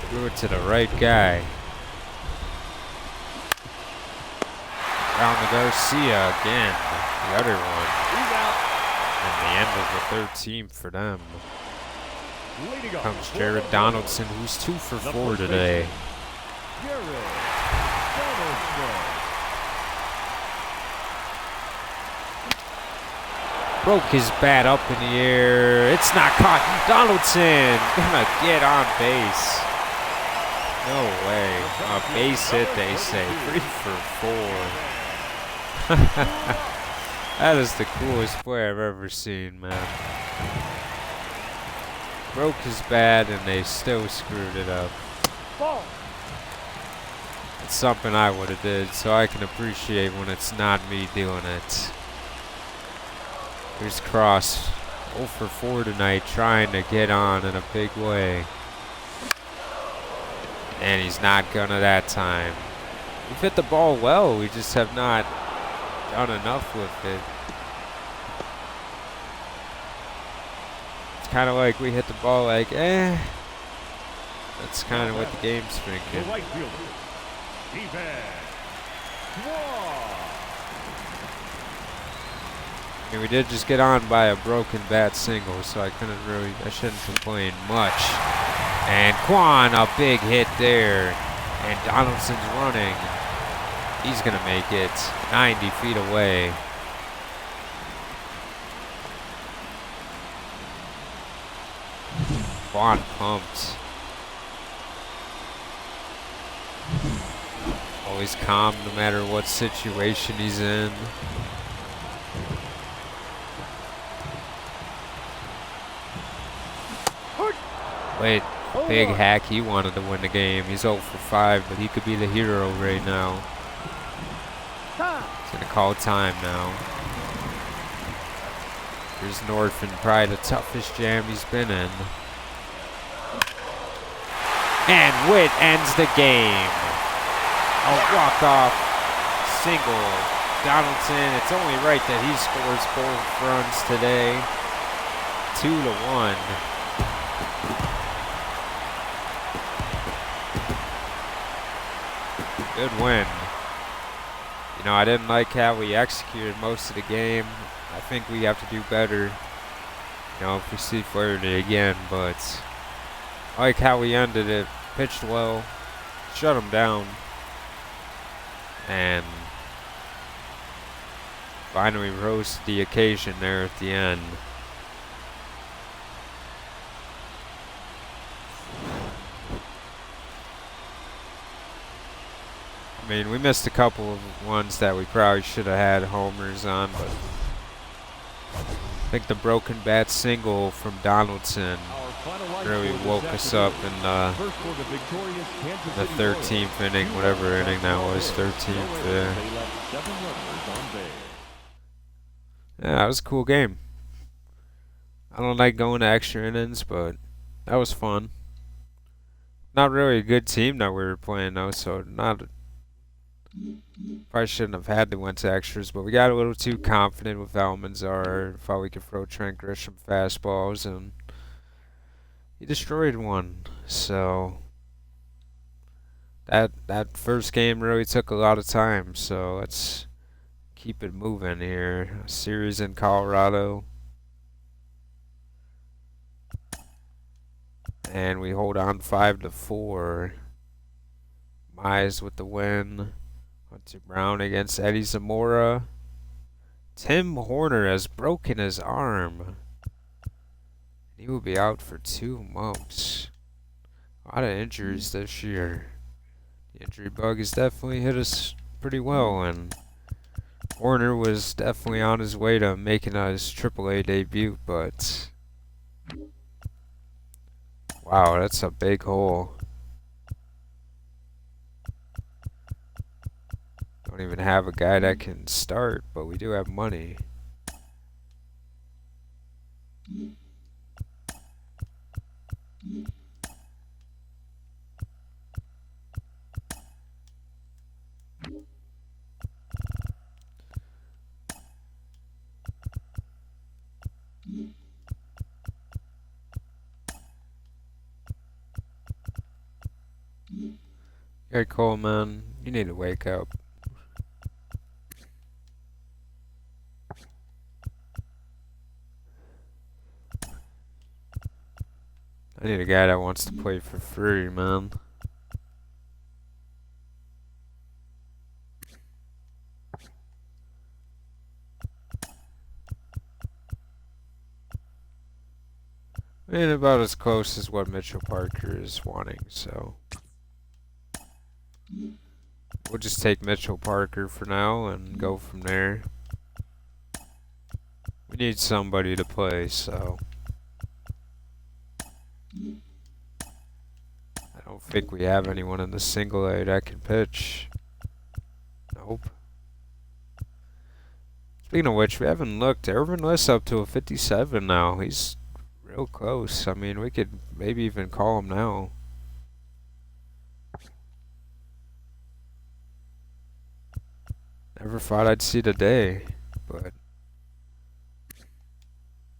Threw it to the right guy. Around to Garcia again, the other one. And the end of the 13th for them. Comes Jared Donaldson, who's 2 for 4 today. Broke his bat up in the air. It's not caught. Donaldson gonna get on base. No way. A base hit, they say. 3 for 4. That is the coolest play I've ever seen, man. Broke his bat and they still screwed it up. It's something I would have did, so I can appreciate when it's not me doing it. Here's Cross, 0 for 4 tonight, trying to get on in a big way. And he's not gonna that time. We've hit the ball well, we just have not done enough with it. It's kind of like we hit the ball like, eh. That's kind of what the game's thinking. And we did just get on by a broken bat single, so I shouldn't complain much. And Quan, a big hit there. And Donaldson's running. He's gonna make it 90 feet away. Quan pumped. Always calm no matter what situation he's in. Wait, big hack. He wanted to win the game. He's 0 for 5, but he could be the hero right now. He's gonna call time now. Here's Norfin, probably the toughest jam he's been in. And Witt ends the game. A walk-off single. Donaldson, it's only right that he scores both runs today. 2-1. Good win. You know, I didn't like how we executed most of the game. I think we have to do better, you know, if we see Flaherty again, but I like how we ended it. Pitched well, shut him down, and finally rose to the occasion there at the end. I mean, we missed a couple of ones that we probably should have had homers on, but I think the broken bat single from Donaldson really woke us up in the 13th inning, whatever inning that was, 13th. Yeah, it was a cool game. I don't like going to extra innings, but that was fun. Not really a good team that we were playing though, so probably shouldn't have had to went to extras, but we got a little too confident with Almanzar. Thought we could throw Trent Grisham fastballs, and he destroyed one. So that first game really took a lot of time. So let's keep it moving here. A series in Colorado, and we hold on 5-4. Mize with the win. Quincy Brown against Eddie Zamora. Tim Horner has broken his arm. He will be out for 2 months. A lot of injuries this year. The injury bug has definitely hit us pretty well, and Horner was definitely on his way to making his AAA debut, but wow, that's a big hole. Don't even have a guy that can start, but we do have money. Hey Coleman, you need to wake up. I need a guy that wants to play for free, man. I mean, about as close as what Mitchell Parker is wanting, so we'll just take Mitchell Parker for now and go from there. We need somebody to play, so I don't think we have anyone in the single A that can pitch. Nope. Speaking of which, we haven't looked. Irvin List's up to a 57 now. He's real close. I mean, we could maybe even call him now. Never thought I'd see the day, but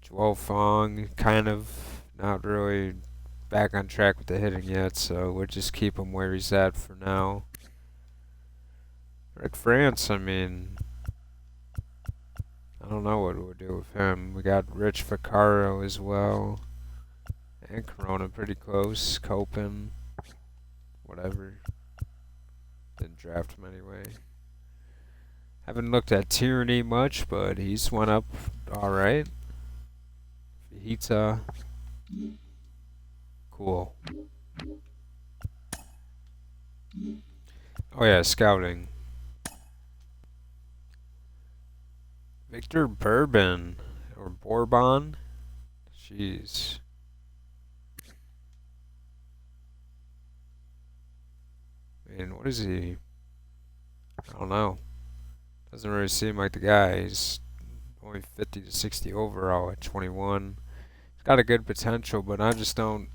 Joel Fong kind of not really back on track with the hitting yet, so we'll just keep him where he's at for now. Rick France, I mean, I don't know what we'll do with him. We got Rich Vaccaro as well. And Corona pretty close. Copen. Whatever. Didn't draft him anyway. Haven't looked at Tyranny much, but he's went up alright. Fajita. Cool. Oh yeah, scouting. Victor Bourbon. Or Bourbon. Jeez. Man, what is he? I don't know. Doesn't really seem like the guy. He's only 50 to 60 overall at 21. He's got a good potential, but I just don't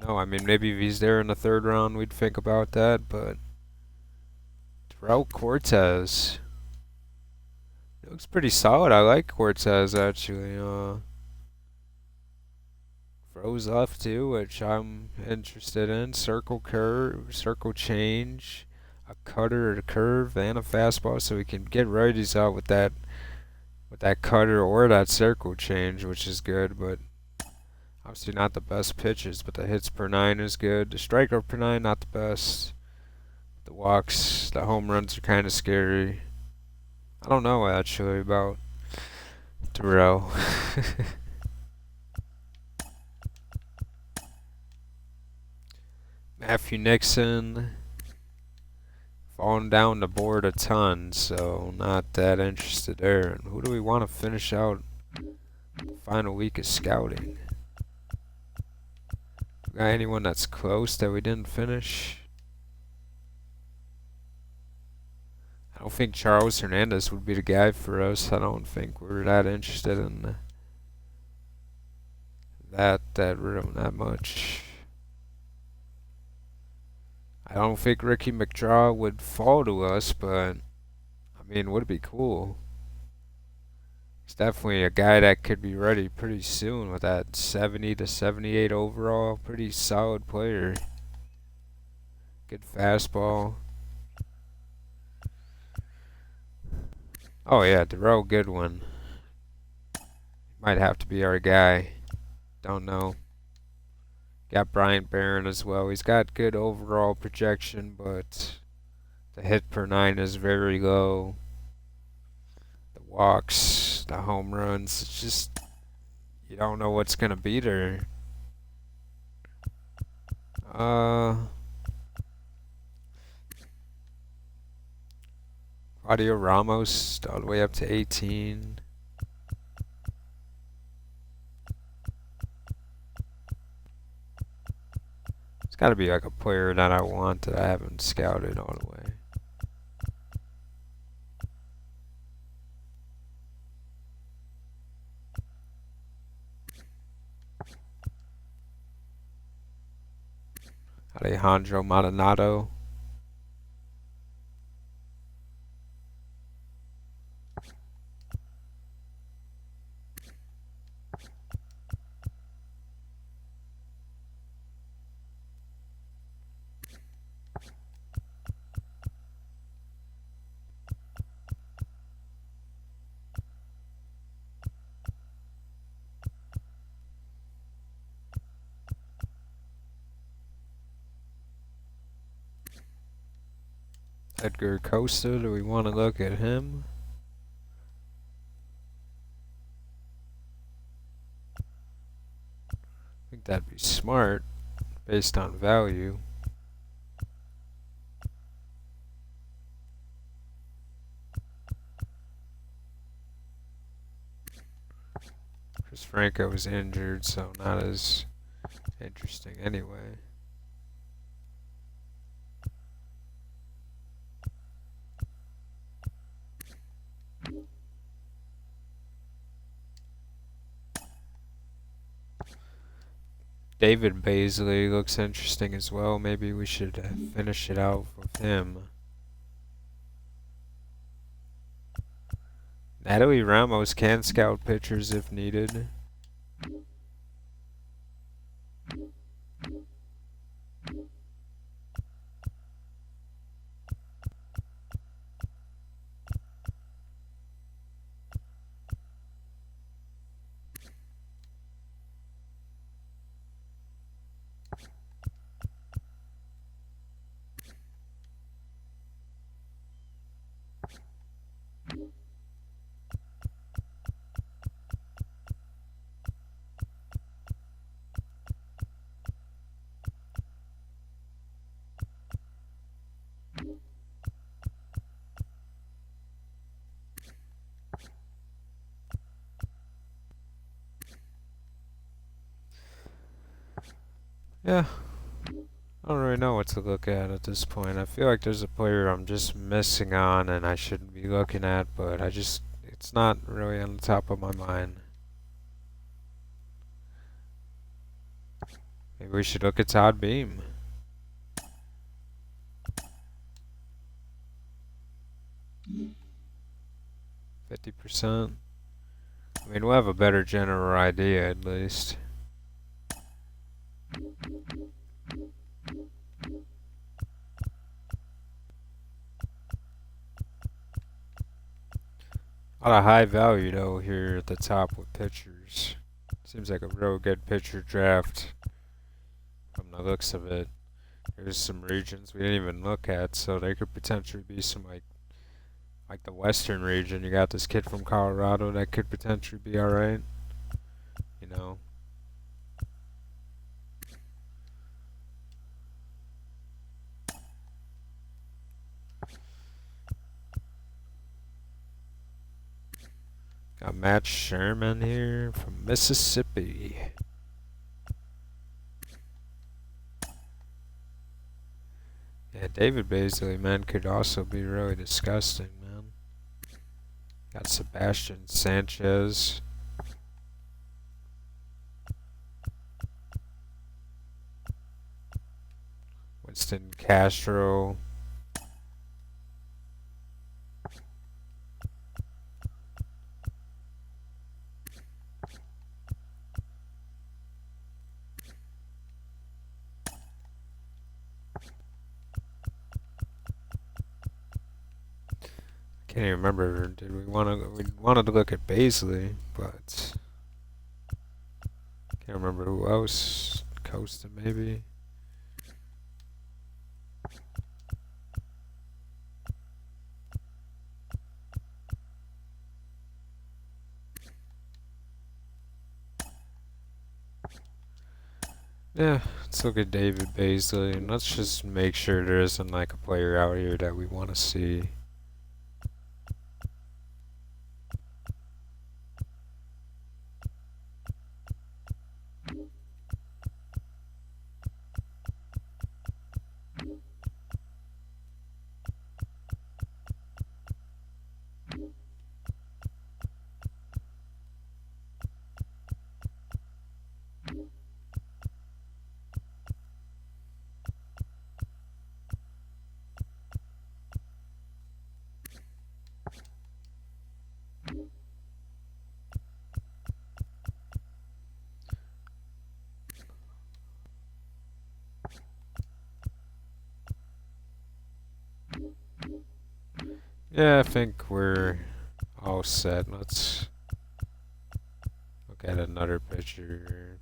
know. I mean, maybe if he's there in the 3rd round, we'd think about that, but Terrell Cortez. He looks pretty solid. I like Cortez, actually. Throws left, too, which I'm interested in. Circle curve, circle change. A cutter, a curve, and a fastball, so we can get righties out with that cutter or that circle change, which is good. But obviously not the best pitches. But the hits per 9 is good. The strikeout per 9 not the best. The walks, the home runs are kind of scary. I don't know actually about Terrell. Matthew Nixon. Falling down the board a ton, so not that interested there. And who do we want to finish out the final week of scouting? Got anyone that's close that we didn't finish? I don't think Charles Hernandez would be the guy for us. I don't think we're that interested in that much. I don't think Ricky McDraw would fall to us, but I mean, would it be cool? He's definitely a guy that could be ready pretty soon with that 70 to 78 overall. Pretty solid player. Good fastball. Oh yeah, Darrell Goodwin. Might have to be our guy. Don't know. Got Bryant Barron as well. He's got good overall projection, but The hit per nine is very low. The walks, the home runs, it's just you don't know what's gonna be there. Audio Ramos all the way up to 18. It's got to be like a player that I want that I haven't scouted all the way. Alejandro Maldonado. Edgar Costa, do we want to look at him? I think that'd be smart based on value. Chris Franco was injured, so not as interesting anyway. David Baisley looks interesting as well. Maybe we should finish it out with him. Natalie Ramos can scout pitchers if needed. Yeah, I don't really know what to look at this point. I feel like there's a player I'm just missing on and I shouldn't be looking at, but it's not really on the top of my mind. Maybe we should look at Todd Beam. %50. I mean, we'll have a better general idea at least. A lot of high value though here at the top with pitchers. Seems like a real good pitcher draft from the looks of it. There's some regions we didn't even look at, so there could potentially be some like the western region. You got this kid from Colorado that could potentially be alright. You know. Got Matt Sherman here from Mississippi. Yeah, David Baisley, man, could also be really disgusting, man. Got Sebastian Sanchez. Winston Castro. Can't even remember. Did we wanted to look at Baisley, but can't remember who else. Costa maybe. Yeah, let's look at David Baisley, and let's just make sure there isn't like a player out here that we want to see. Yeah, I think we're all set. Let's look at another picture.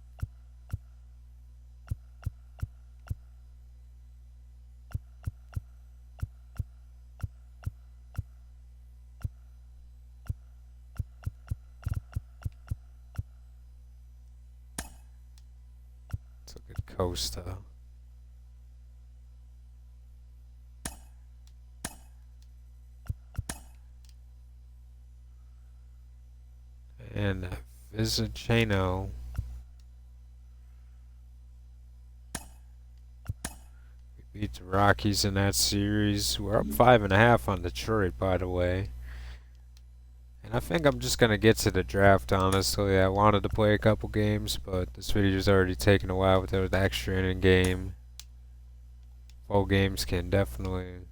Let's look at Costa. And Viziceno. We beat the Rockies in that series. We're up 5.5 on Detroit, by the way. And I think I'm just gonna get to the draft, honestly. I wanted to play a couple games, but this video's already taken a while with the extra inning game. Full games can definitely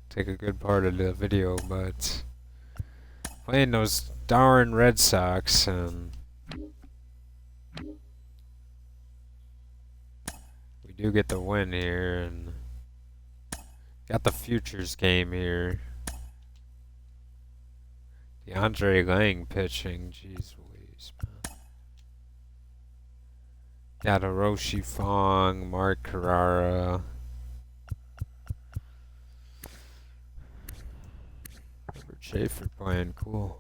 take a good part of the video, but playing those darn Red Sox, and we do get the win here, and got the futures game here. DeAndre Lang pitching, jeez Louise, man. Got Hiroshi Fong, Mark Carrara. Robert Schaefer playing cool.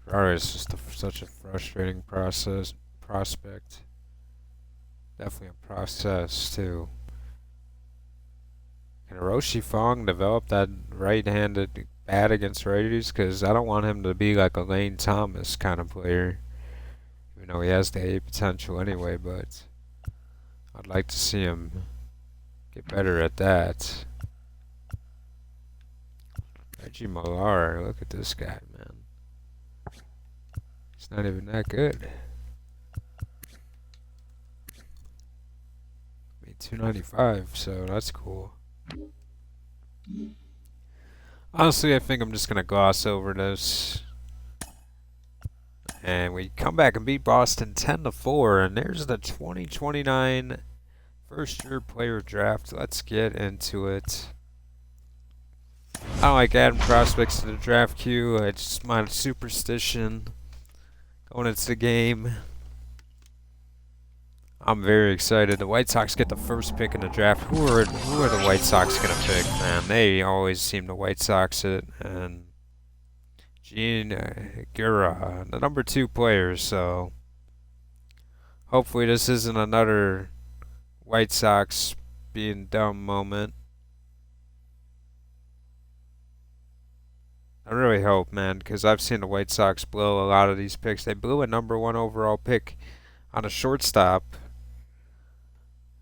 Carrara is just such a frustrating prospect. Definitely a process too. Can Hiroshi Fong develop that right-handed bat against righties? Because I don't want him to be like a Lane Thomas kind of player. Even though he has the A potential anyway, but I'd like to see him get better at that. Reggie Millar, look at this guy, man. He's not even that good. I mean, 295, so that's cool. Honestly, I think I'm just going to gloss over this. And we come back and beat Boston 10-4, and there's the 2029 first-year player draft. Let's get into it. I don't like adding prospects to the draft queue. It's just my superstition going into the game. I'm very excited. The White Sox get the first pick in the draft. Who are the White Sox gonna pick, man? They always seem to White Sox it. And Gene Gura, the number 2 player. So hopefully this isn't another White Sox being dumb moment. I really hope, man, because I've seen the White Sox blow a lot of these picks. They blew a number 1 overall pick on a shortstop.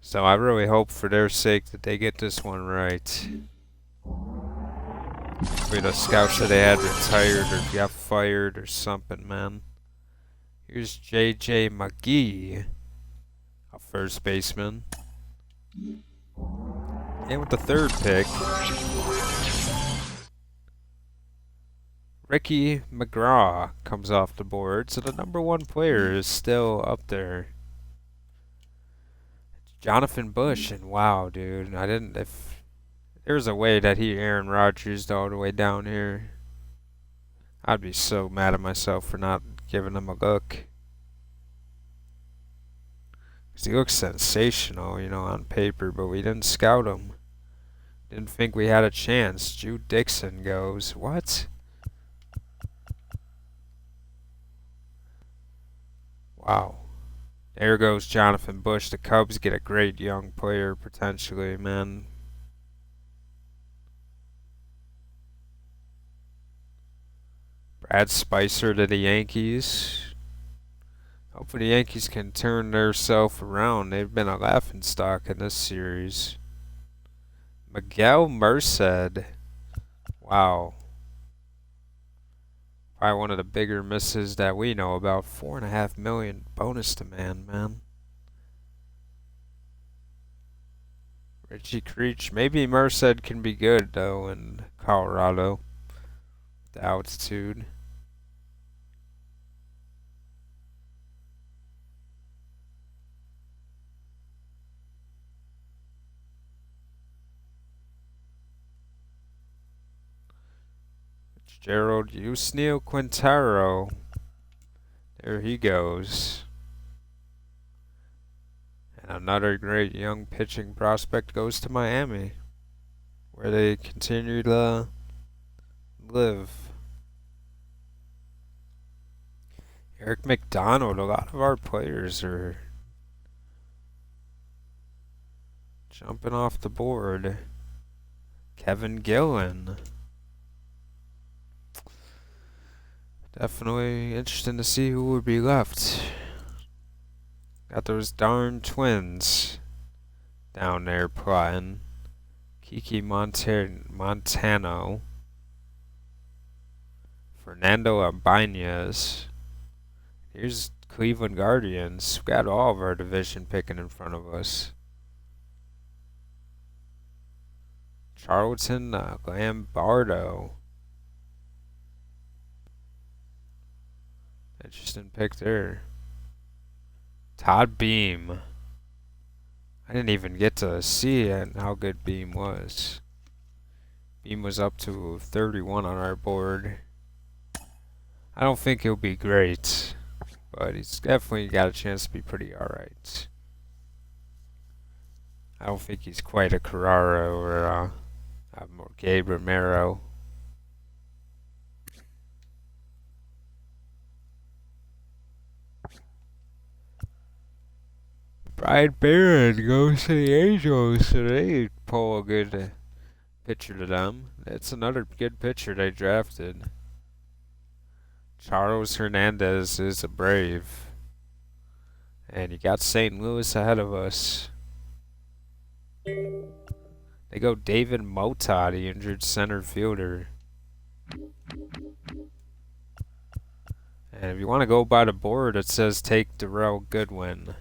So I really hope for their sake that they get this one right. Hopefully the scouts that they had retired or got fired or something, man. Here's J.J. McGee, a first baseman. And with the 3rd pick, Ricky McGraw comes off the board. So the number 1 player is still up there. Jonathan Bush, and wow, dude, if there was a way that he Aaron Rodgers all the way down here, I'd be so mad at myself for not giving him a look. Because he looks sensational, you know, on paper, but we didn't scout him. Didn't think we had a chance. Jude Dixon goes, what? Wow. There goes Jonathan Bush. The Cubs get a great young player potentially, man. Brad Spicer to the Yankees. Hopefully the Yankees can turn their self around. They've been a laughingstock in this series. Miguel Merced. Wow. Probably one of the bigger misses that we know about. $4.5 million bonus demand, man. Richie Creech. Maybe Merced can be good though in Colorado. The altitude. Gerald Yusniel Quintero. There he goes. And another great young pitching prospect goes to Miami, where they continue to live. Eric McDonald. A lot of our players are jumping off the board. Kevin Gillen. Definitely interesting to see who would be left. Got those darn twins down there plotting. Kiki Montano. Fernando Ibanez. Here's Cleveland Guardians. We got all of our division picking in front of us. Charlton Lambardo. Interesting pick there. Todd Beam. I didn't even get to see how good Beam was. Beam was up to 31 on our board. I don't think he'll be great, but he's definitely got a chance to be pretty alright. I don't think he's quite a Carrara or a Gabe Romero. Brian Barron goes to the Angels, so they pull a good pitcher to them. That's another good pitcher they drafted. Charles Hernandez is a Brave. And you got St. Louis ahead of us. They go David Mota, the injured center fielder. And if you want to go by the board, it says take Darrell Goodwin.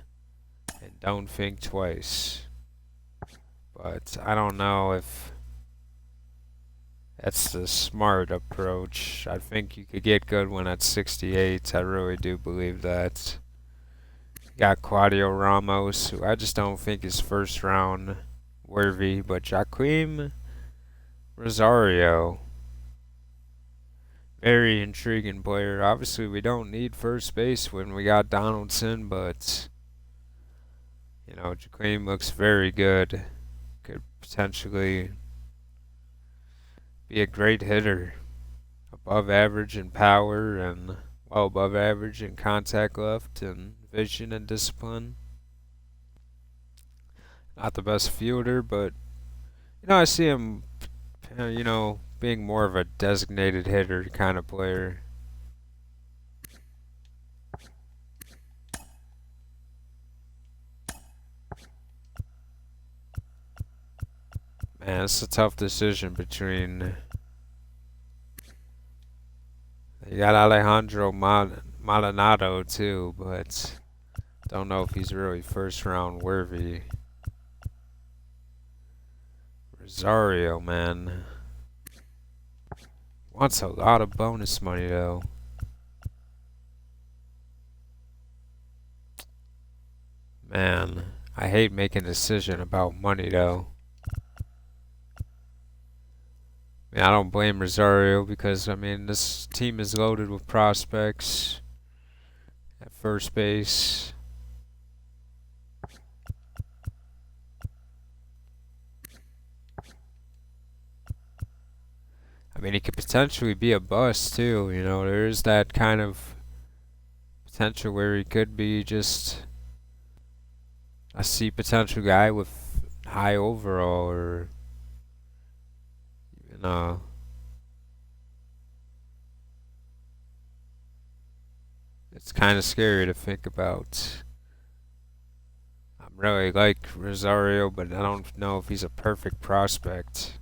And don't think twice. But I don't know if that's the smart approach. I think you could get Goodwin at 68. I really do believe that. Got Claudio Ramos, who I just don't think is first round worthy, but Jaquim Rosario. Very intriguing player. Obviously, we don't need first base when we got Donaldson, but you know, Jaquim looks very good. Could potentially be a great hitter. Above average in power and well above average in contact left and vision and discipline. Not the best fielder, but you know, I see him, being more of a designated hitter kind of player. Man, it's a tough decision between. You got Alejandro Maldonado too, but don't know if he's really first round worthy. Rosario, man. Wants a lot of bonus money though. Man, I hate making a decision about money though. I mean, I don't blame Rosario because, I mean, this team is loaded with prospects at first base. I mean, he could potentially be a bust too, you know, there is that kind of potential where he could be just a C potential guy with high overall, or you know, it's kind of scary to think about. I really like Rosario, but I don't know if he's a perfect prospect.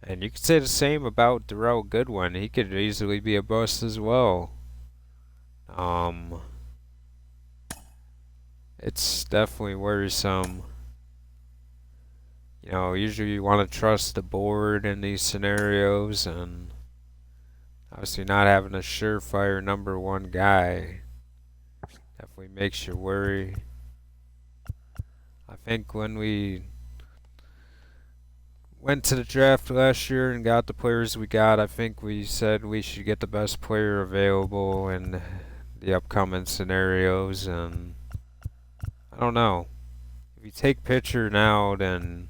And you could say the same about Darrell Goodwin. He could easily be a bust as well. Um, it's definitely worrisome. You know, usually you want to trust the board in these scenarios, and obviously not having a surefire number one guy definitely makes you worry. I think when we went to the draft last year and got the players we got, I think we said we should get the best player available in the upcoming scenarios, and I don't know. If you take pitcher now, then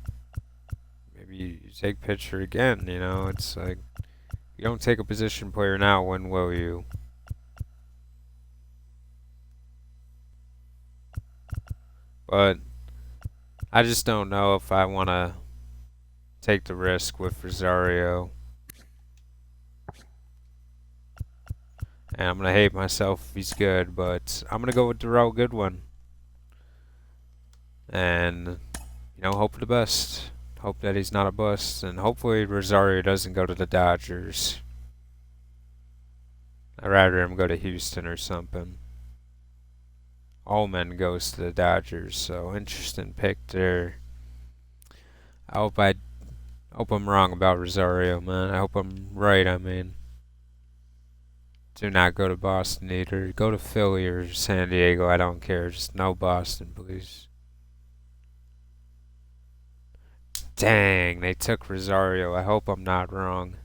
maybe you take pitcher again, you know? It's like, you don't take a position player now, when will you? But I just don't know if I want to take the risk with Rosario. And I'm going to hate myself if he's good, but I'm going to go with Darrell Goodwin. And, you know, hope for the best. Hope that he's not a bust. And hopefully Rosario doesn't go to the Dodgers. I'd rather him go to Houston or something. Allman goes to the Dodgers, so interesting pick there. I hope I'm wrong about Rosario, man. I hope I'm right, I mean. Do not go to Boston either. Go to Philly or San Diego, I don't care. Just no Boston, please. Dang, they took Rosario. I hope I'm not wrong.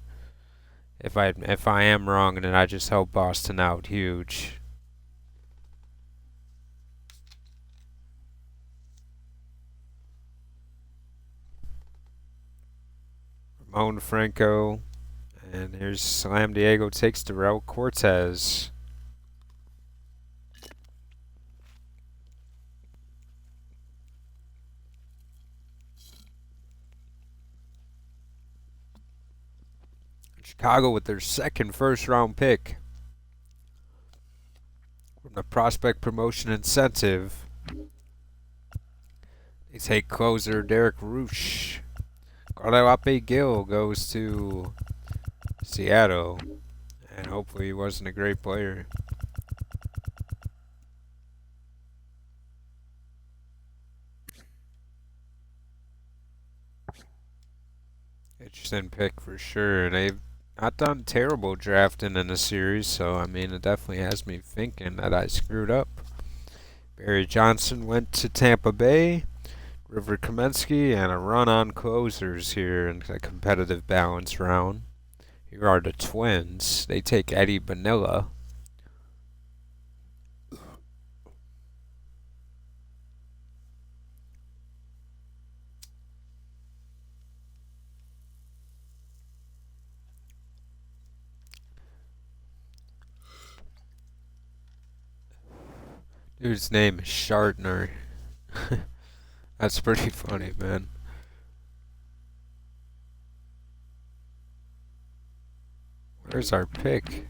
If I am wrong, then I just hope Boston out huge. Ramon Franco. And here's Slam Diego takes Darrell Cortez. Chicago with their second first-round pick from the prospect promotion incentive. They take closer Derek Roosh. Guadalupe Gil goes to Seattle, and hopefully he wasn't a great player. Interesting pick for sure. They've not done terrible drafting in the series, so I mean, it definitely has me thinking that I screwed up. Barry Johnson went to Tampa Bay. River Kamenski and a run on closers here in a competitive balance round. Here are the Twins. They take Eddie Bonilla. Dude's name is Shartner. That's pretty funny, man. Where's our pick?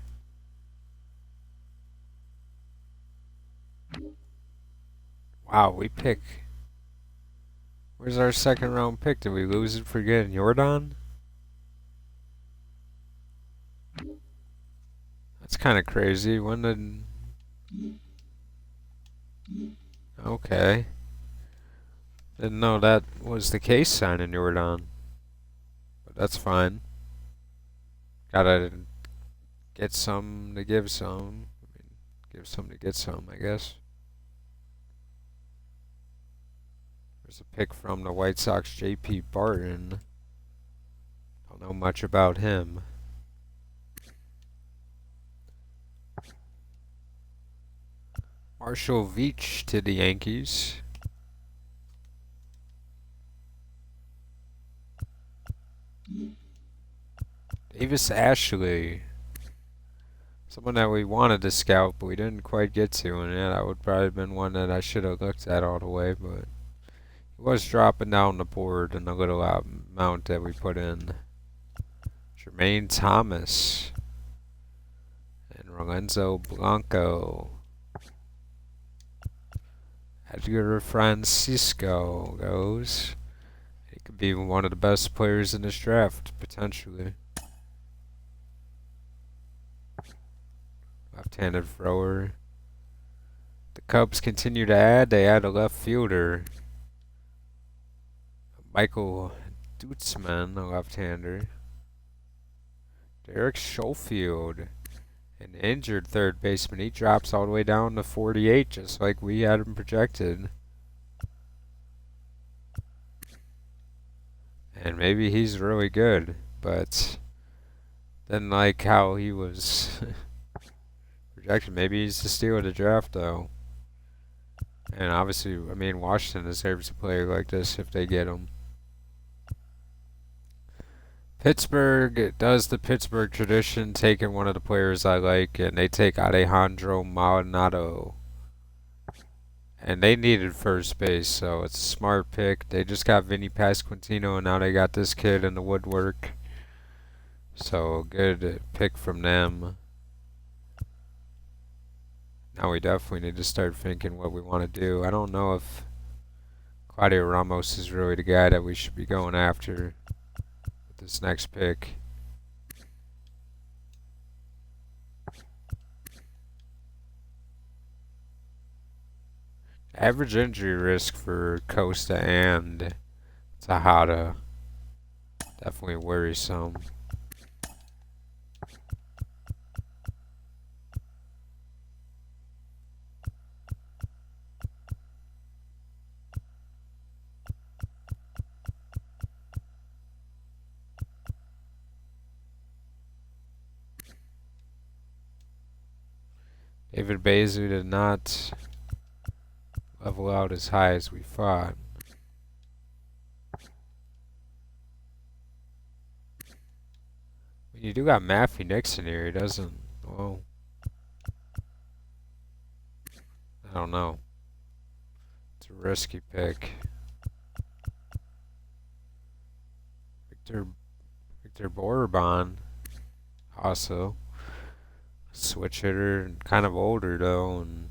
Wow, we pick. Where's our second round pick? Did we lose it for getting Jordan? That's kind of crazy. When did... Okay. Didn't know that was the case signing Jordan. But that's fine. Gotta get some to give some. I mean, give some to get some, I guess. There's a pick from the White Sox, J.P. Barton. Don't know much about him. Marshall Veach to the Yankees. Davis Ashley. Someone that we wanted to scout, but we didn't quite get to, and yeah, that would probably have been one that I should have looked at all the way, but he was dropping down the board in the little amount that we put in. Jermaine Thomas and Lorenzo Blanco. Edgar Francisco goes. He could be one of the best players in this draft, potentially. Left-handed thrower. The Cubs continue to add. They add a left fielder. Michael Dutzman, a left-hander. Derek Schofield, an injured third baseman. He drops all the way down to 48, just like we had him projected. And maybe he's really good, but didn't like how he was projected. Maybe he's the steal of the draft, though. And obviously, I mean, Washington deserves a player like this if they get him. Pittsburgh does the Pittsburgh tradition, taking one of the players I like, and they take Alejandro Maldonado. And they needed first base, so it's a smart pick. They just got Vinny Pasquantino, and now they got this kid in the woodwork. So, good pick from them. Now we definitely need to start thinking what we want to do. I don't know if Claudio Ramos is really the guy that we should be going after with this next pick. Average injury risk for Costa and Tejada. Definitely worrisome. David Bazu did not level out as high as we thought. You do got Matthew Nixon here, he doesn't, well, I don't know. It's a risky pick. Victor Bourbon, also. Switch hitter, and kind of older though, and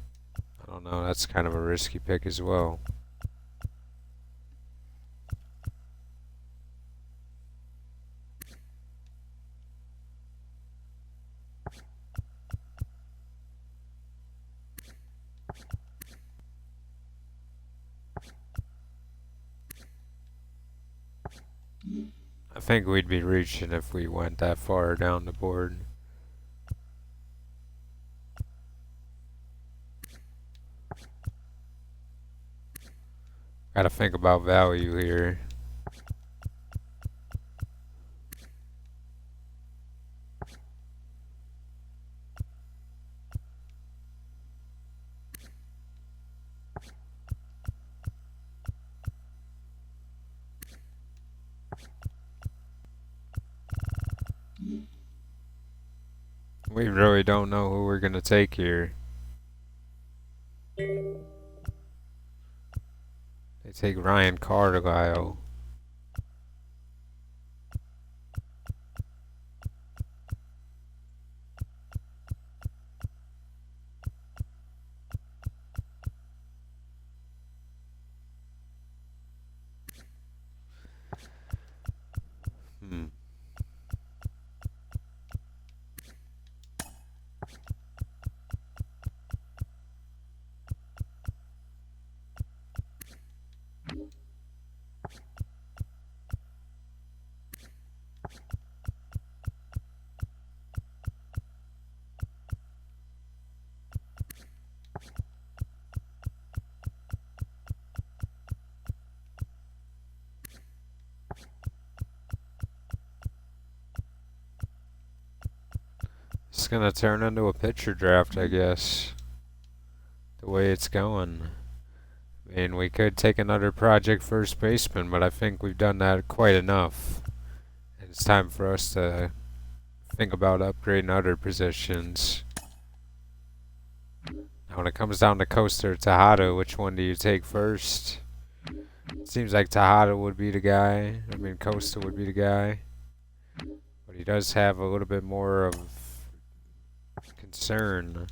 I don't know, that's kind of a risky pick as well. I think we'd be reaching if we went that far down the board. Gotta think about value here. We really don't know who we're gonna take here. They take Ryan Carlisle. It's gonna turn into a pitcher draft, I guess. The way it's going. I mean, we could take another project first baseman, but I think we've done that quite enough. And it's time for us to think about upgrading other positions. Now when it comes down to Costa or Tejada, which one do you take first? Seems like Tejada would be the guy. I mean, Costa would be the guy. But he does have a little bit more of concern.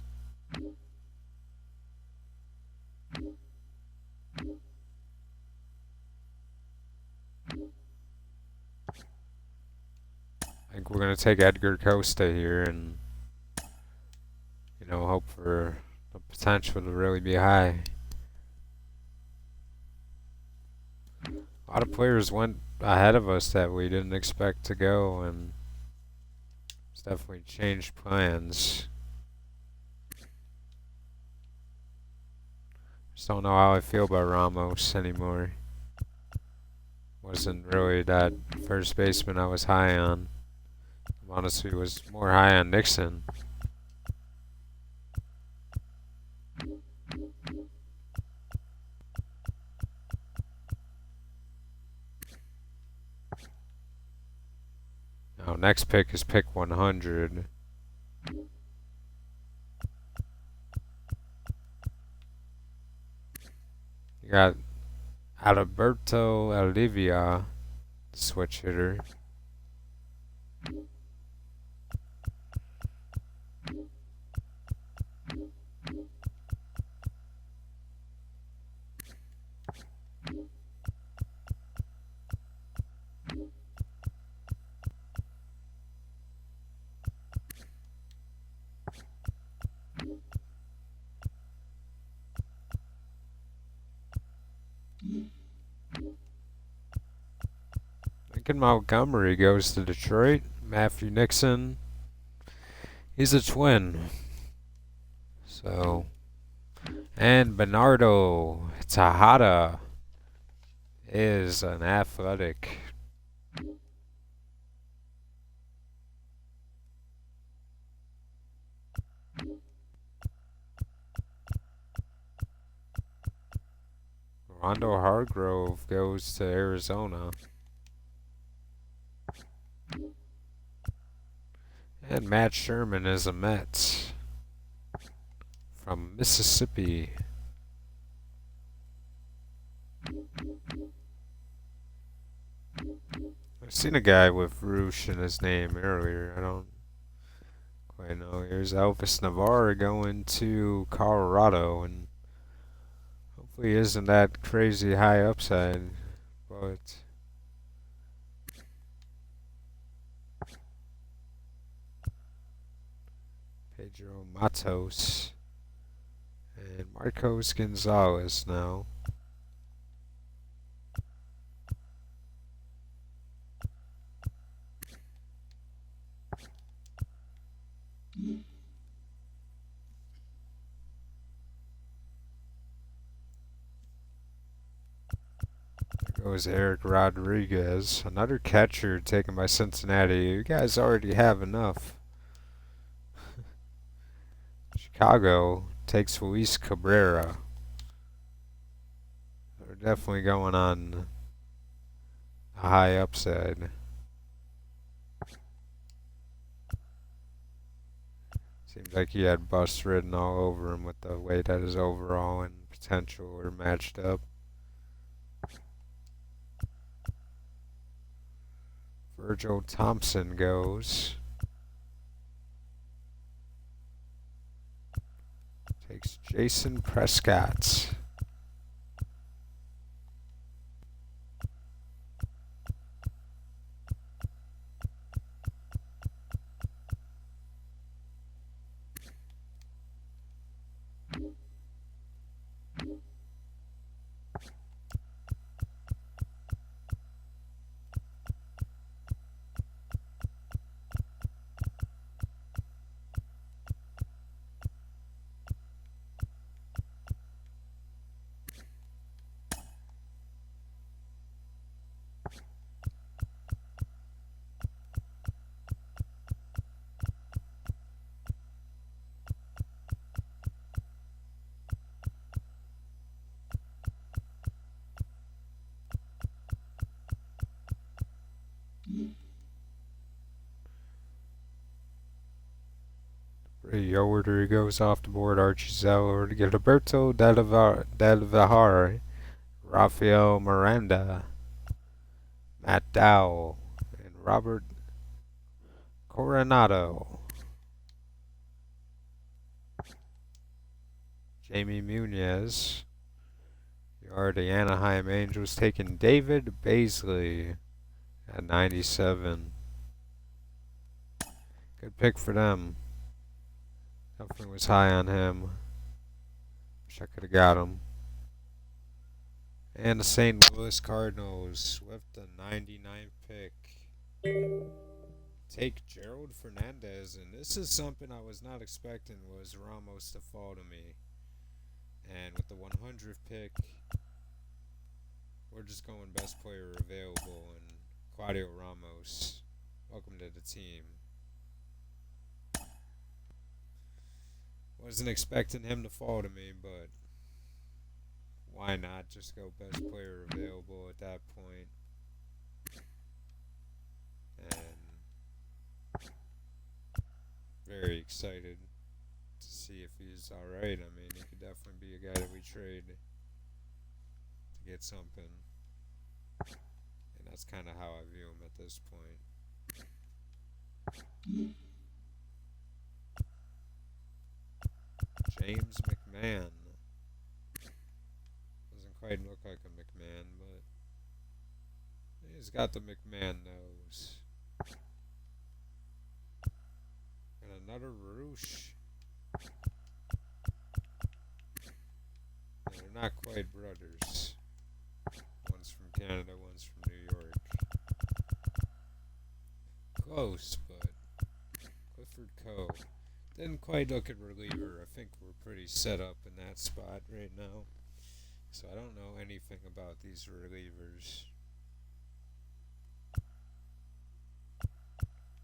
I think we're going to take Edgar Costa here and, you know, hope for the potential to really be high. A lot of players went ahead of us that we didn't expect to go, and it's definitely changed plans. Just don't know how I feel about Ramos anymore. Wasn't really that first baseman I was high on. Honestly, was more high on Nixon. Now, next pick is pick 100. You got Alberto Olivia, switch hitter. Lincoln Montgomery goes to Detroit. Matthew Nixon, he's a twin. So, and Bernardo Tejada is an athletic. Rondo Hargrove goes to Arizona. And Matt Sherman is a Met from Mississippi. I've seen a guy with Roosh in his name earlier. I don't quite know. Here's Elvis Navarre going to Colorado, and hopefully isn't that crazy high upside, but Pedro Matos and Marcos Gonzalez now. There goes Eric Rodriguez, another catcher taken by Cincinnati. You guys already have enough. Chicago takes Luis Cabrera. They're definitely going on a high upside. Seems like he had bust written all over him with the way that his overall and potential were matched up. Virgil Thompson goes. Takes Jason Prescott. Yoder goes off the board. Archie Zeller, Gilberto Del Villar, Rafael Miranda, Matt Dowell, and Robert Coronado. Jamie Munez. You are the Anaheim Angels taking David Baisley at 97. Good pick for them. Definitely was high on him. Wish I could have got him. And the St. Louis Cardinals with the 99th pick take Gerald Fernandez, and this is something I was not expecting was Ramos to fall to me. And with the 100th pick, we're just going best player available, and Claudio Ramos, welcome to the team. Wasn't expecting him to fall to me, but why not just go best player available at that point? And very excited to see if he's alright. I mean, he could definitely be a guy that we trade to get something. And that's kind of how I view him at this point. James McMahon. Doesn't quite look like a McMahon, but he's got the McMahon nose. And another Roosh. And they're not quite brothers. One's from Canada, one's from New York. Close, but Clifford Coe. Didn't quite look at reliever. I think we're pretty set up in that spot right now. So I don't know anything about these relievers.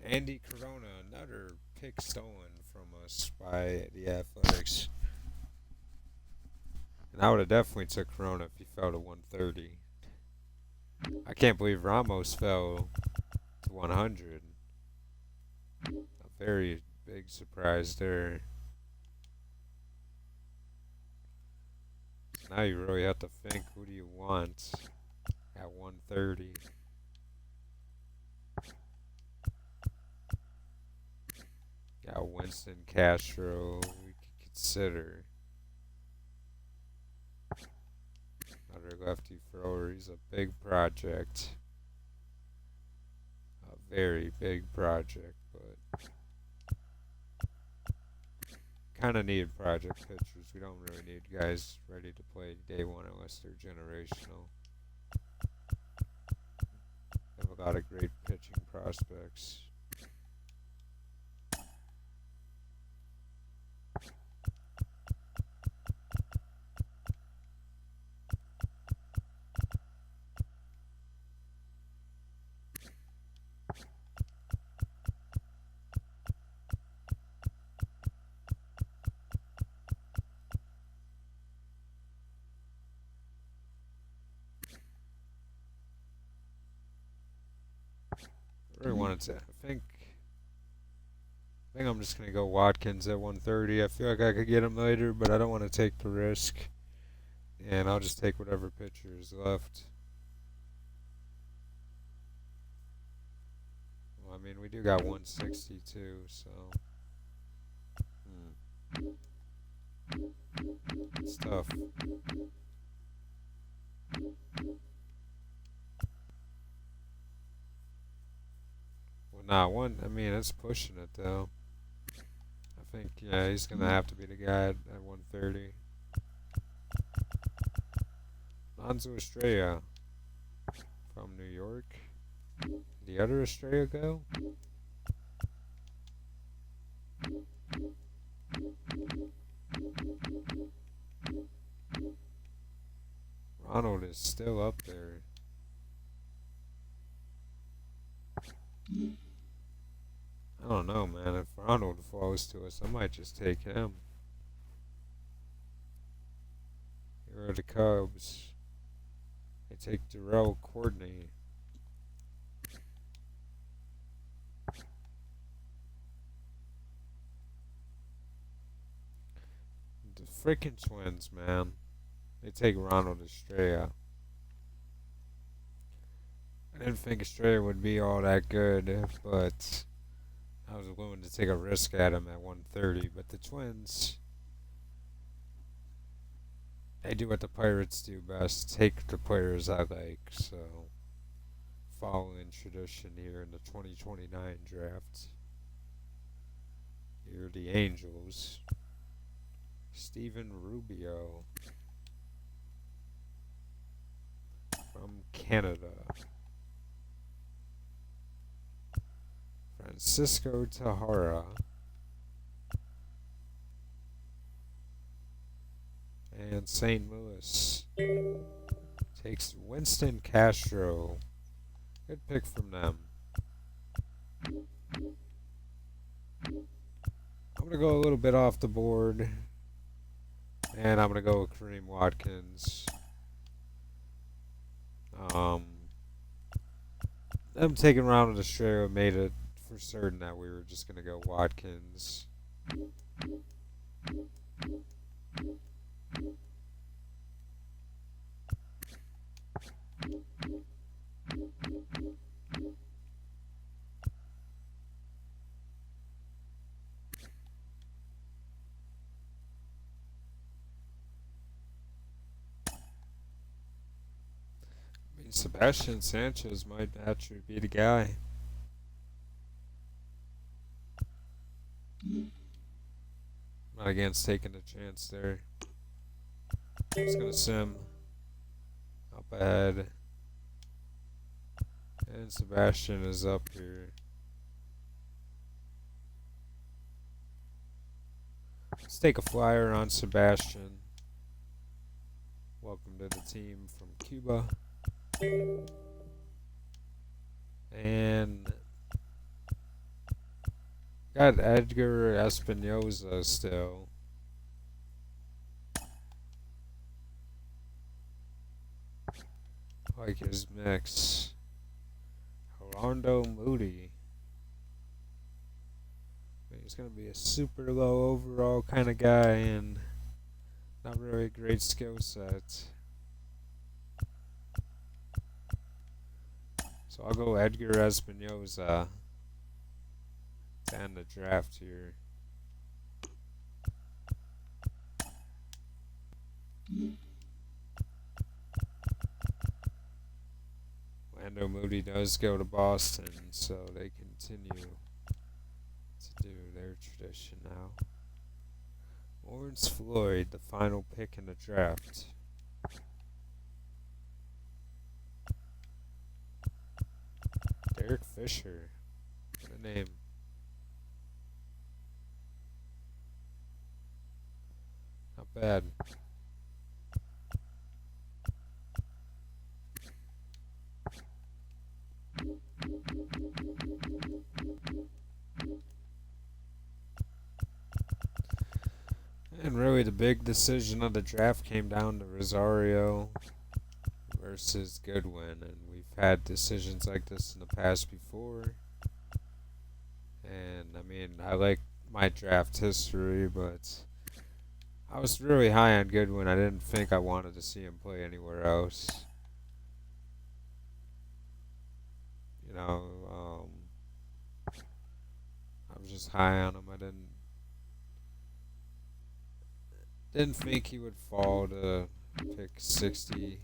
Andy Corona, another pick stolen from us by the Athletics. And I would have definitely took Corona if he fell to 130. I can't believe Ramos fell to 100. A very big surprise there. So now you really have to think, who do you want at 130? Got Winston Castro we could consider. Another lefty thrower. He's a big project. A very big project, but kind of need project pitchers. We don't really need guys ready to play day one unless they're generational. We have a lot of great pitching prospects. I really wanted to. I think I'm just gonna go Watkins at 130. I feel like I could get him later, but I don't want to take the risk. And I'll just take whatever pitcher is left. Well, I mean, we do got 162, so it's tough. Well, not one. I mean, it's pushing it though. I think yeah, he's gonna have to be the guy at 130. Lonzo Estrella from New York. The other Estrella go? Ronald is still up there. I don't know, man. If Ronald falls to us, I might just take him. Here are the Cubs. They take Darrell Courtney. Freaking Twins, man. They take Ronald Estrella. I didn't think Estrella would be all that good, but I was willing to take a risk at him at 130. But the Twins, they do what the Pirates do best, take the players I like. So, following tradition here in the 2029 draft, here are the Angels. Steven Rubio from Canada. Francisco Tahara. And St. Louis takes Winston Castro. Good pick from them. I'm going to go a little bit off the board. And I'm going to go with Kareem Watkins. Them taking Ronald Estrella made it for certain that we were just going to go Watkins. I mean, Sebastian Sanchez might actually be the guy. Not against taking a chance there. Just gonna sim up ahead. And Sebastian is up here. Let's take a flyer on Sebastian. Welcome to the team from Cuba. And got Edgar Espinoza still. Like his mix. Orlando Moody. I mean, he's going to be a super low overall kind of guy and not really a great skill set. So I'll go Edgar Espinoza to end the draft here. Orlando Moody does go to Boston, so they continue to do their tradition now. Lawrence Floyd, the final pick in the draft. Derek Fisher, what a name. Not bad. And really the big decision of the draft came down to Rosario versus Goodwin, and we've had decisions like this in the past before. And I mean, I like my draft history, but I was really high on Goodwin. I didn't think I wanted to see him play anywhere else. You know, I was just high on him. I didn't think he would fall to pick 68.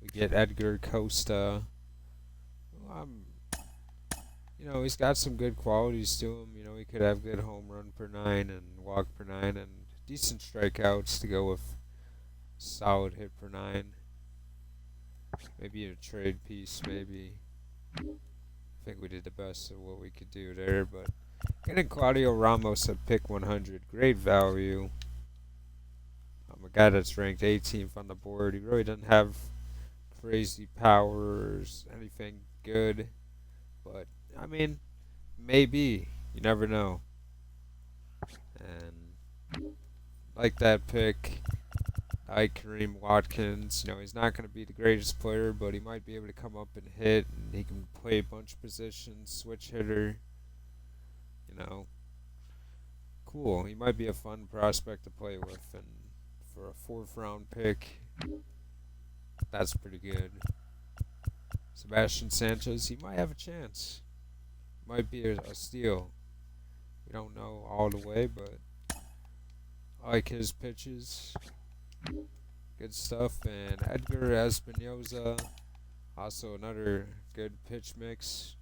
We get Edgar Costa. Well, you know, he's got some good qualities to him. You know, he could have good home run per 9 and walk per 9 and decent strikeouts to go with solid hit per 9. Maybe a trade piece, maybe. I think we did the best of what we could do there, but getting Claudio Ramos at pick 100, great value. A guy that's ranked 18th on the board. He really doesn't have crazy powers, anything good, but I mean, maybe. You never know. And like that pick. I like Kareem Watkins. You know, he's not going to be the greatest player, but he might be able to come up and hit, and he can play a bunch of positions, switch hitter. You know, cool. He might be a fun prospect to play with, and for a fourth round pick, that's pretty good. Sebastian Sanchez, he might have a chance. Might be a steal. We don't know all the way, but I like his pitches. Good stuff. And Edgar Espinoza, also another good pitch mix.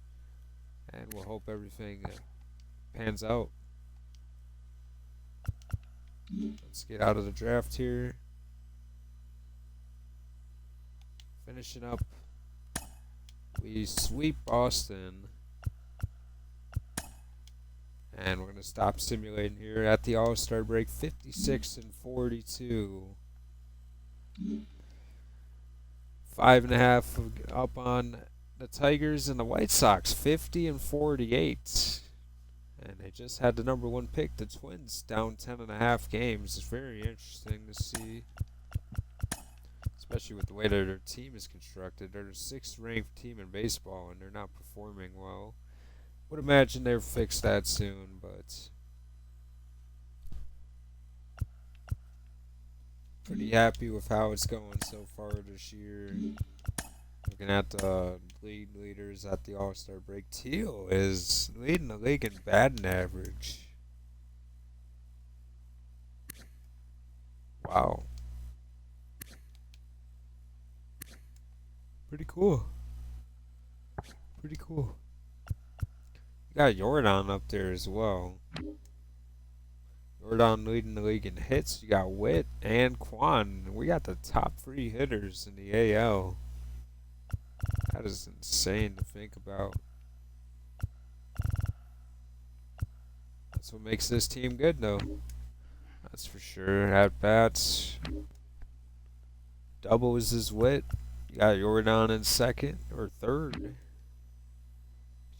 And we'll hope everything pans out. Let's get out of the draft here. Finishing up. We sweep Boston. And we're going to stop simulating here at the All-Star break. 56-42. 5.5 up on the Tigers and the White Sox. 50-48. And they just had the number 1 pick. The Twins down 10.5 games. It's very interesting to see. Especially with the way that their team is constructed. They're the 6th ranked team in baseball and they're not performing well. Would imagine they'll fix that soon, but pretty happy with how it's going so far this year. Looking at the league leaders at the All-Star break, Teal is leading the league in batting average. Wow. Pretty cool. Pretty cool. You got Jordan up there as well. Jordan leading the league in hits. You got Witt and Quan. We got the top 3 hitters in the AL. That is insane to think about. That's what makes this team good, though. That's for sure. At bats. Doubles is Witt. You got Jordan in second or third.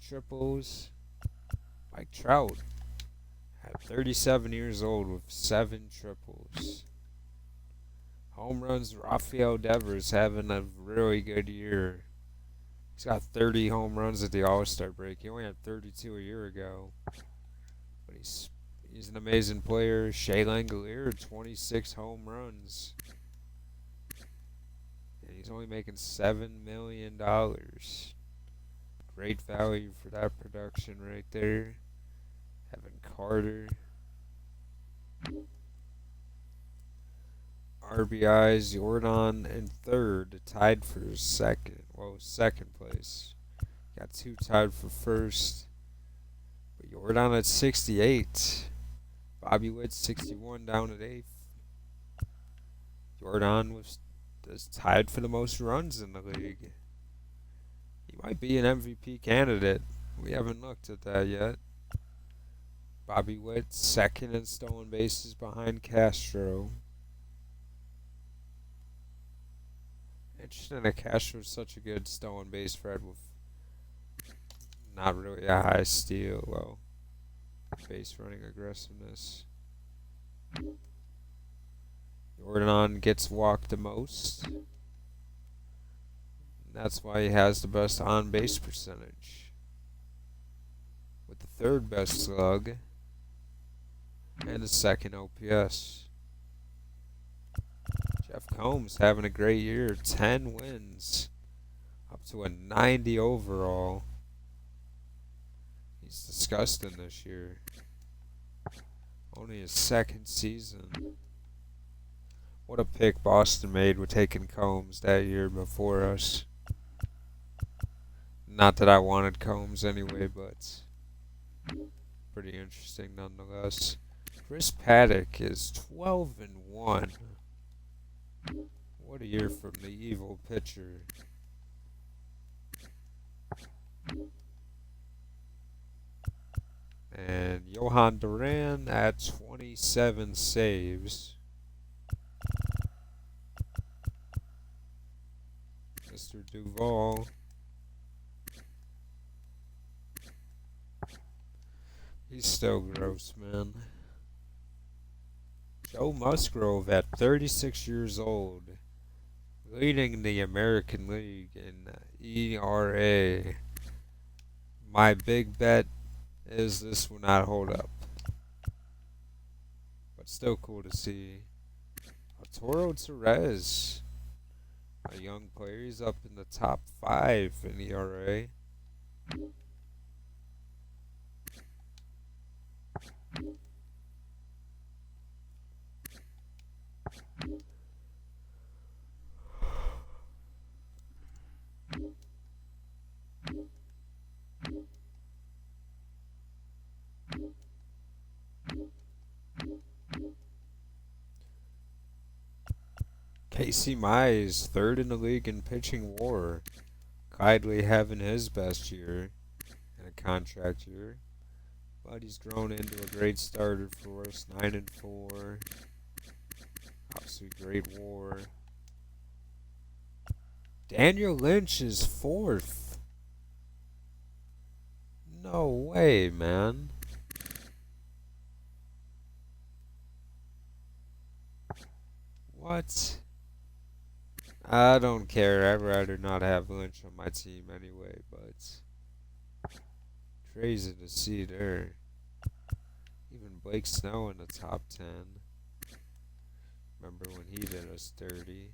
Triples. Mike Trout at 37 years old with 7 triples. Home runs, Rafael Devers having a really good year. He's got 30 home runs at the All-Star break. He only had 32 a year ago. But he's an amazing player. Shea Langolier, 26 home runs. And he's only making $7 million. Great value for that production right there. Evan Carter. RBIs, Jordan in third, tied for second. Well, second place. Got 2 tied for first. But Jordan at 68. Bobby Witt 61 down at 8th. Jordan was tied for the most runs in the league. He might be an MVP candidate. We haven't looked at that yet. Bobby Witt, second in stolen bases behind Castro. Interesting that Castro's such a good stolen base threat with not really a high steal, well, base running aggressiveness. Jordan gets walked the most. That's why he has the best on-base percentage. With the 3rd best slug. And the 2nd OPS. Jeff Combs having a great year. 10 wins. Up to a 90 overall. He's disgusting this year. Only his 2nd season. What a pick Boston made with taking Combs that year before us. Not that I wanted Combs anyway, but pretty interesting nonetheless. Chris Paddock is 12-1. What a year from the evil pitcher. And Johan Duran at 27 saves. Mr. Duvall. He's still gross, man. Joe Musgrove at 36 years old, leading the American League in ERA. My big bet is this will not hold up. But still cool to see. Toro Torres, a young player. He's up in the top 5 in ERA. Casey Mize, 3rd in the league in pitching WAR. Quietly having his best year in a contract year. But he's grown into a great starter for us. 9-4. Obviously, great WAR. Daniel Lynch is 4th. No way, man. What? I don't care. I'd rather not have Lynch on my team anyway, but crazy to see there. Even Blake Snow in the top 10. Remember when he did us dirty?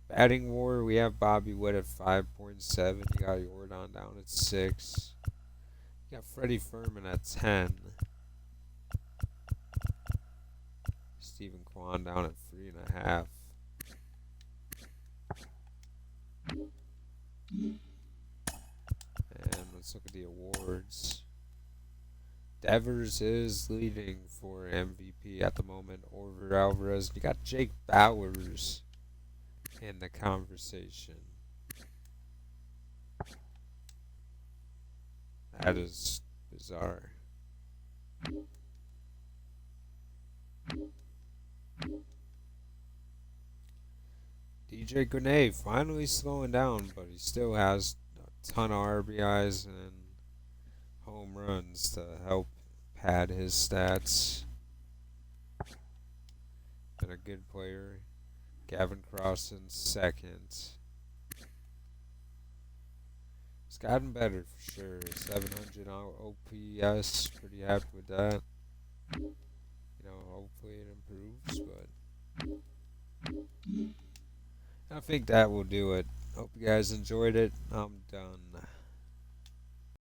Batting WAR, we have Bobby Witt at 5.7. You got Jordan down at 6. You got Freddie Furman at 10. Stephen Kwan down at 3.5. And let's look at the awards. Devers is leading for MVP at the moment. Orver Alvarez. You got Jake Bowers in the conversation. That is bizarre. DJ Grenade finally slowing down, but he still has a ton of RBIs and home runs to help pad his stats. Been a good player. Gavin Crossan 2nd. It's gotten better for sure. 700 OPS. Pretty happy with that. You know, hopefully it improves, but I think that will do it. Hope you guys enjoyed it. I'm done.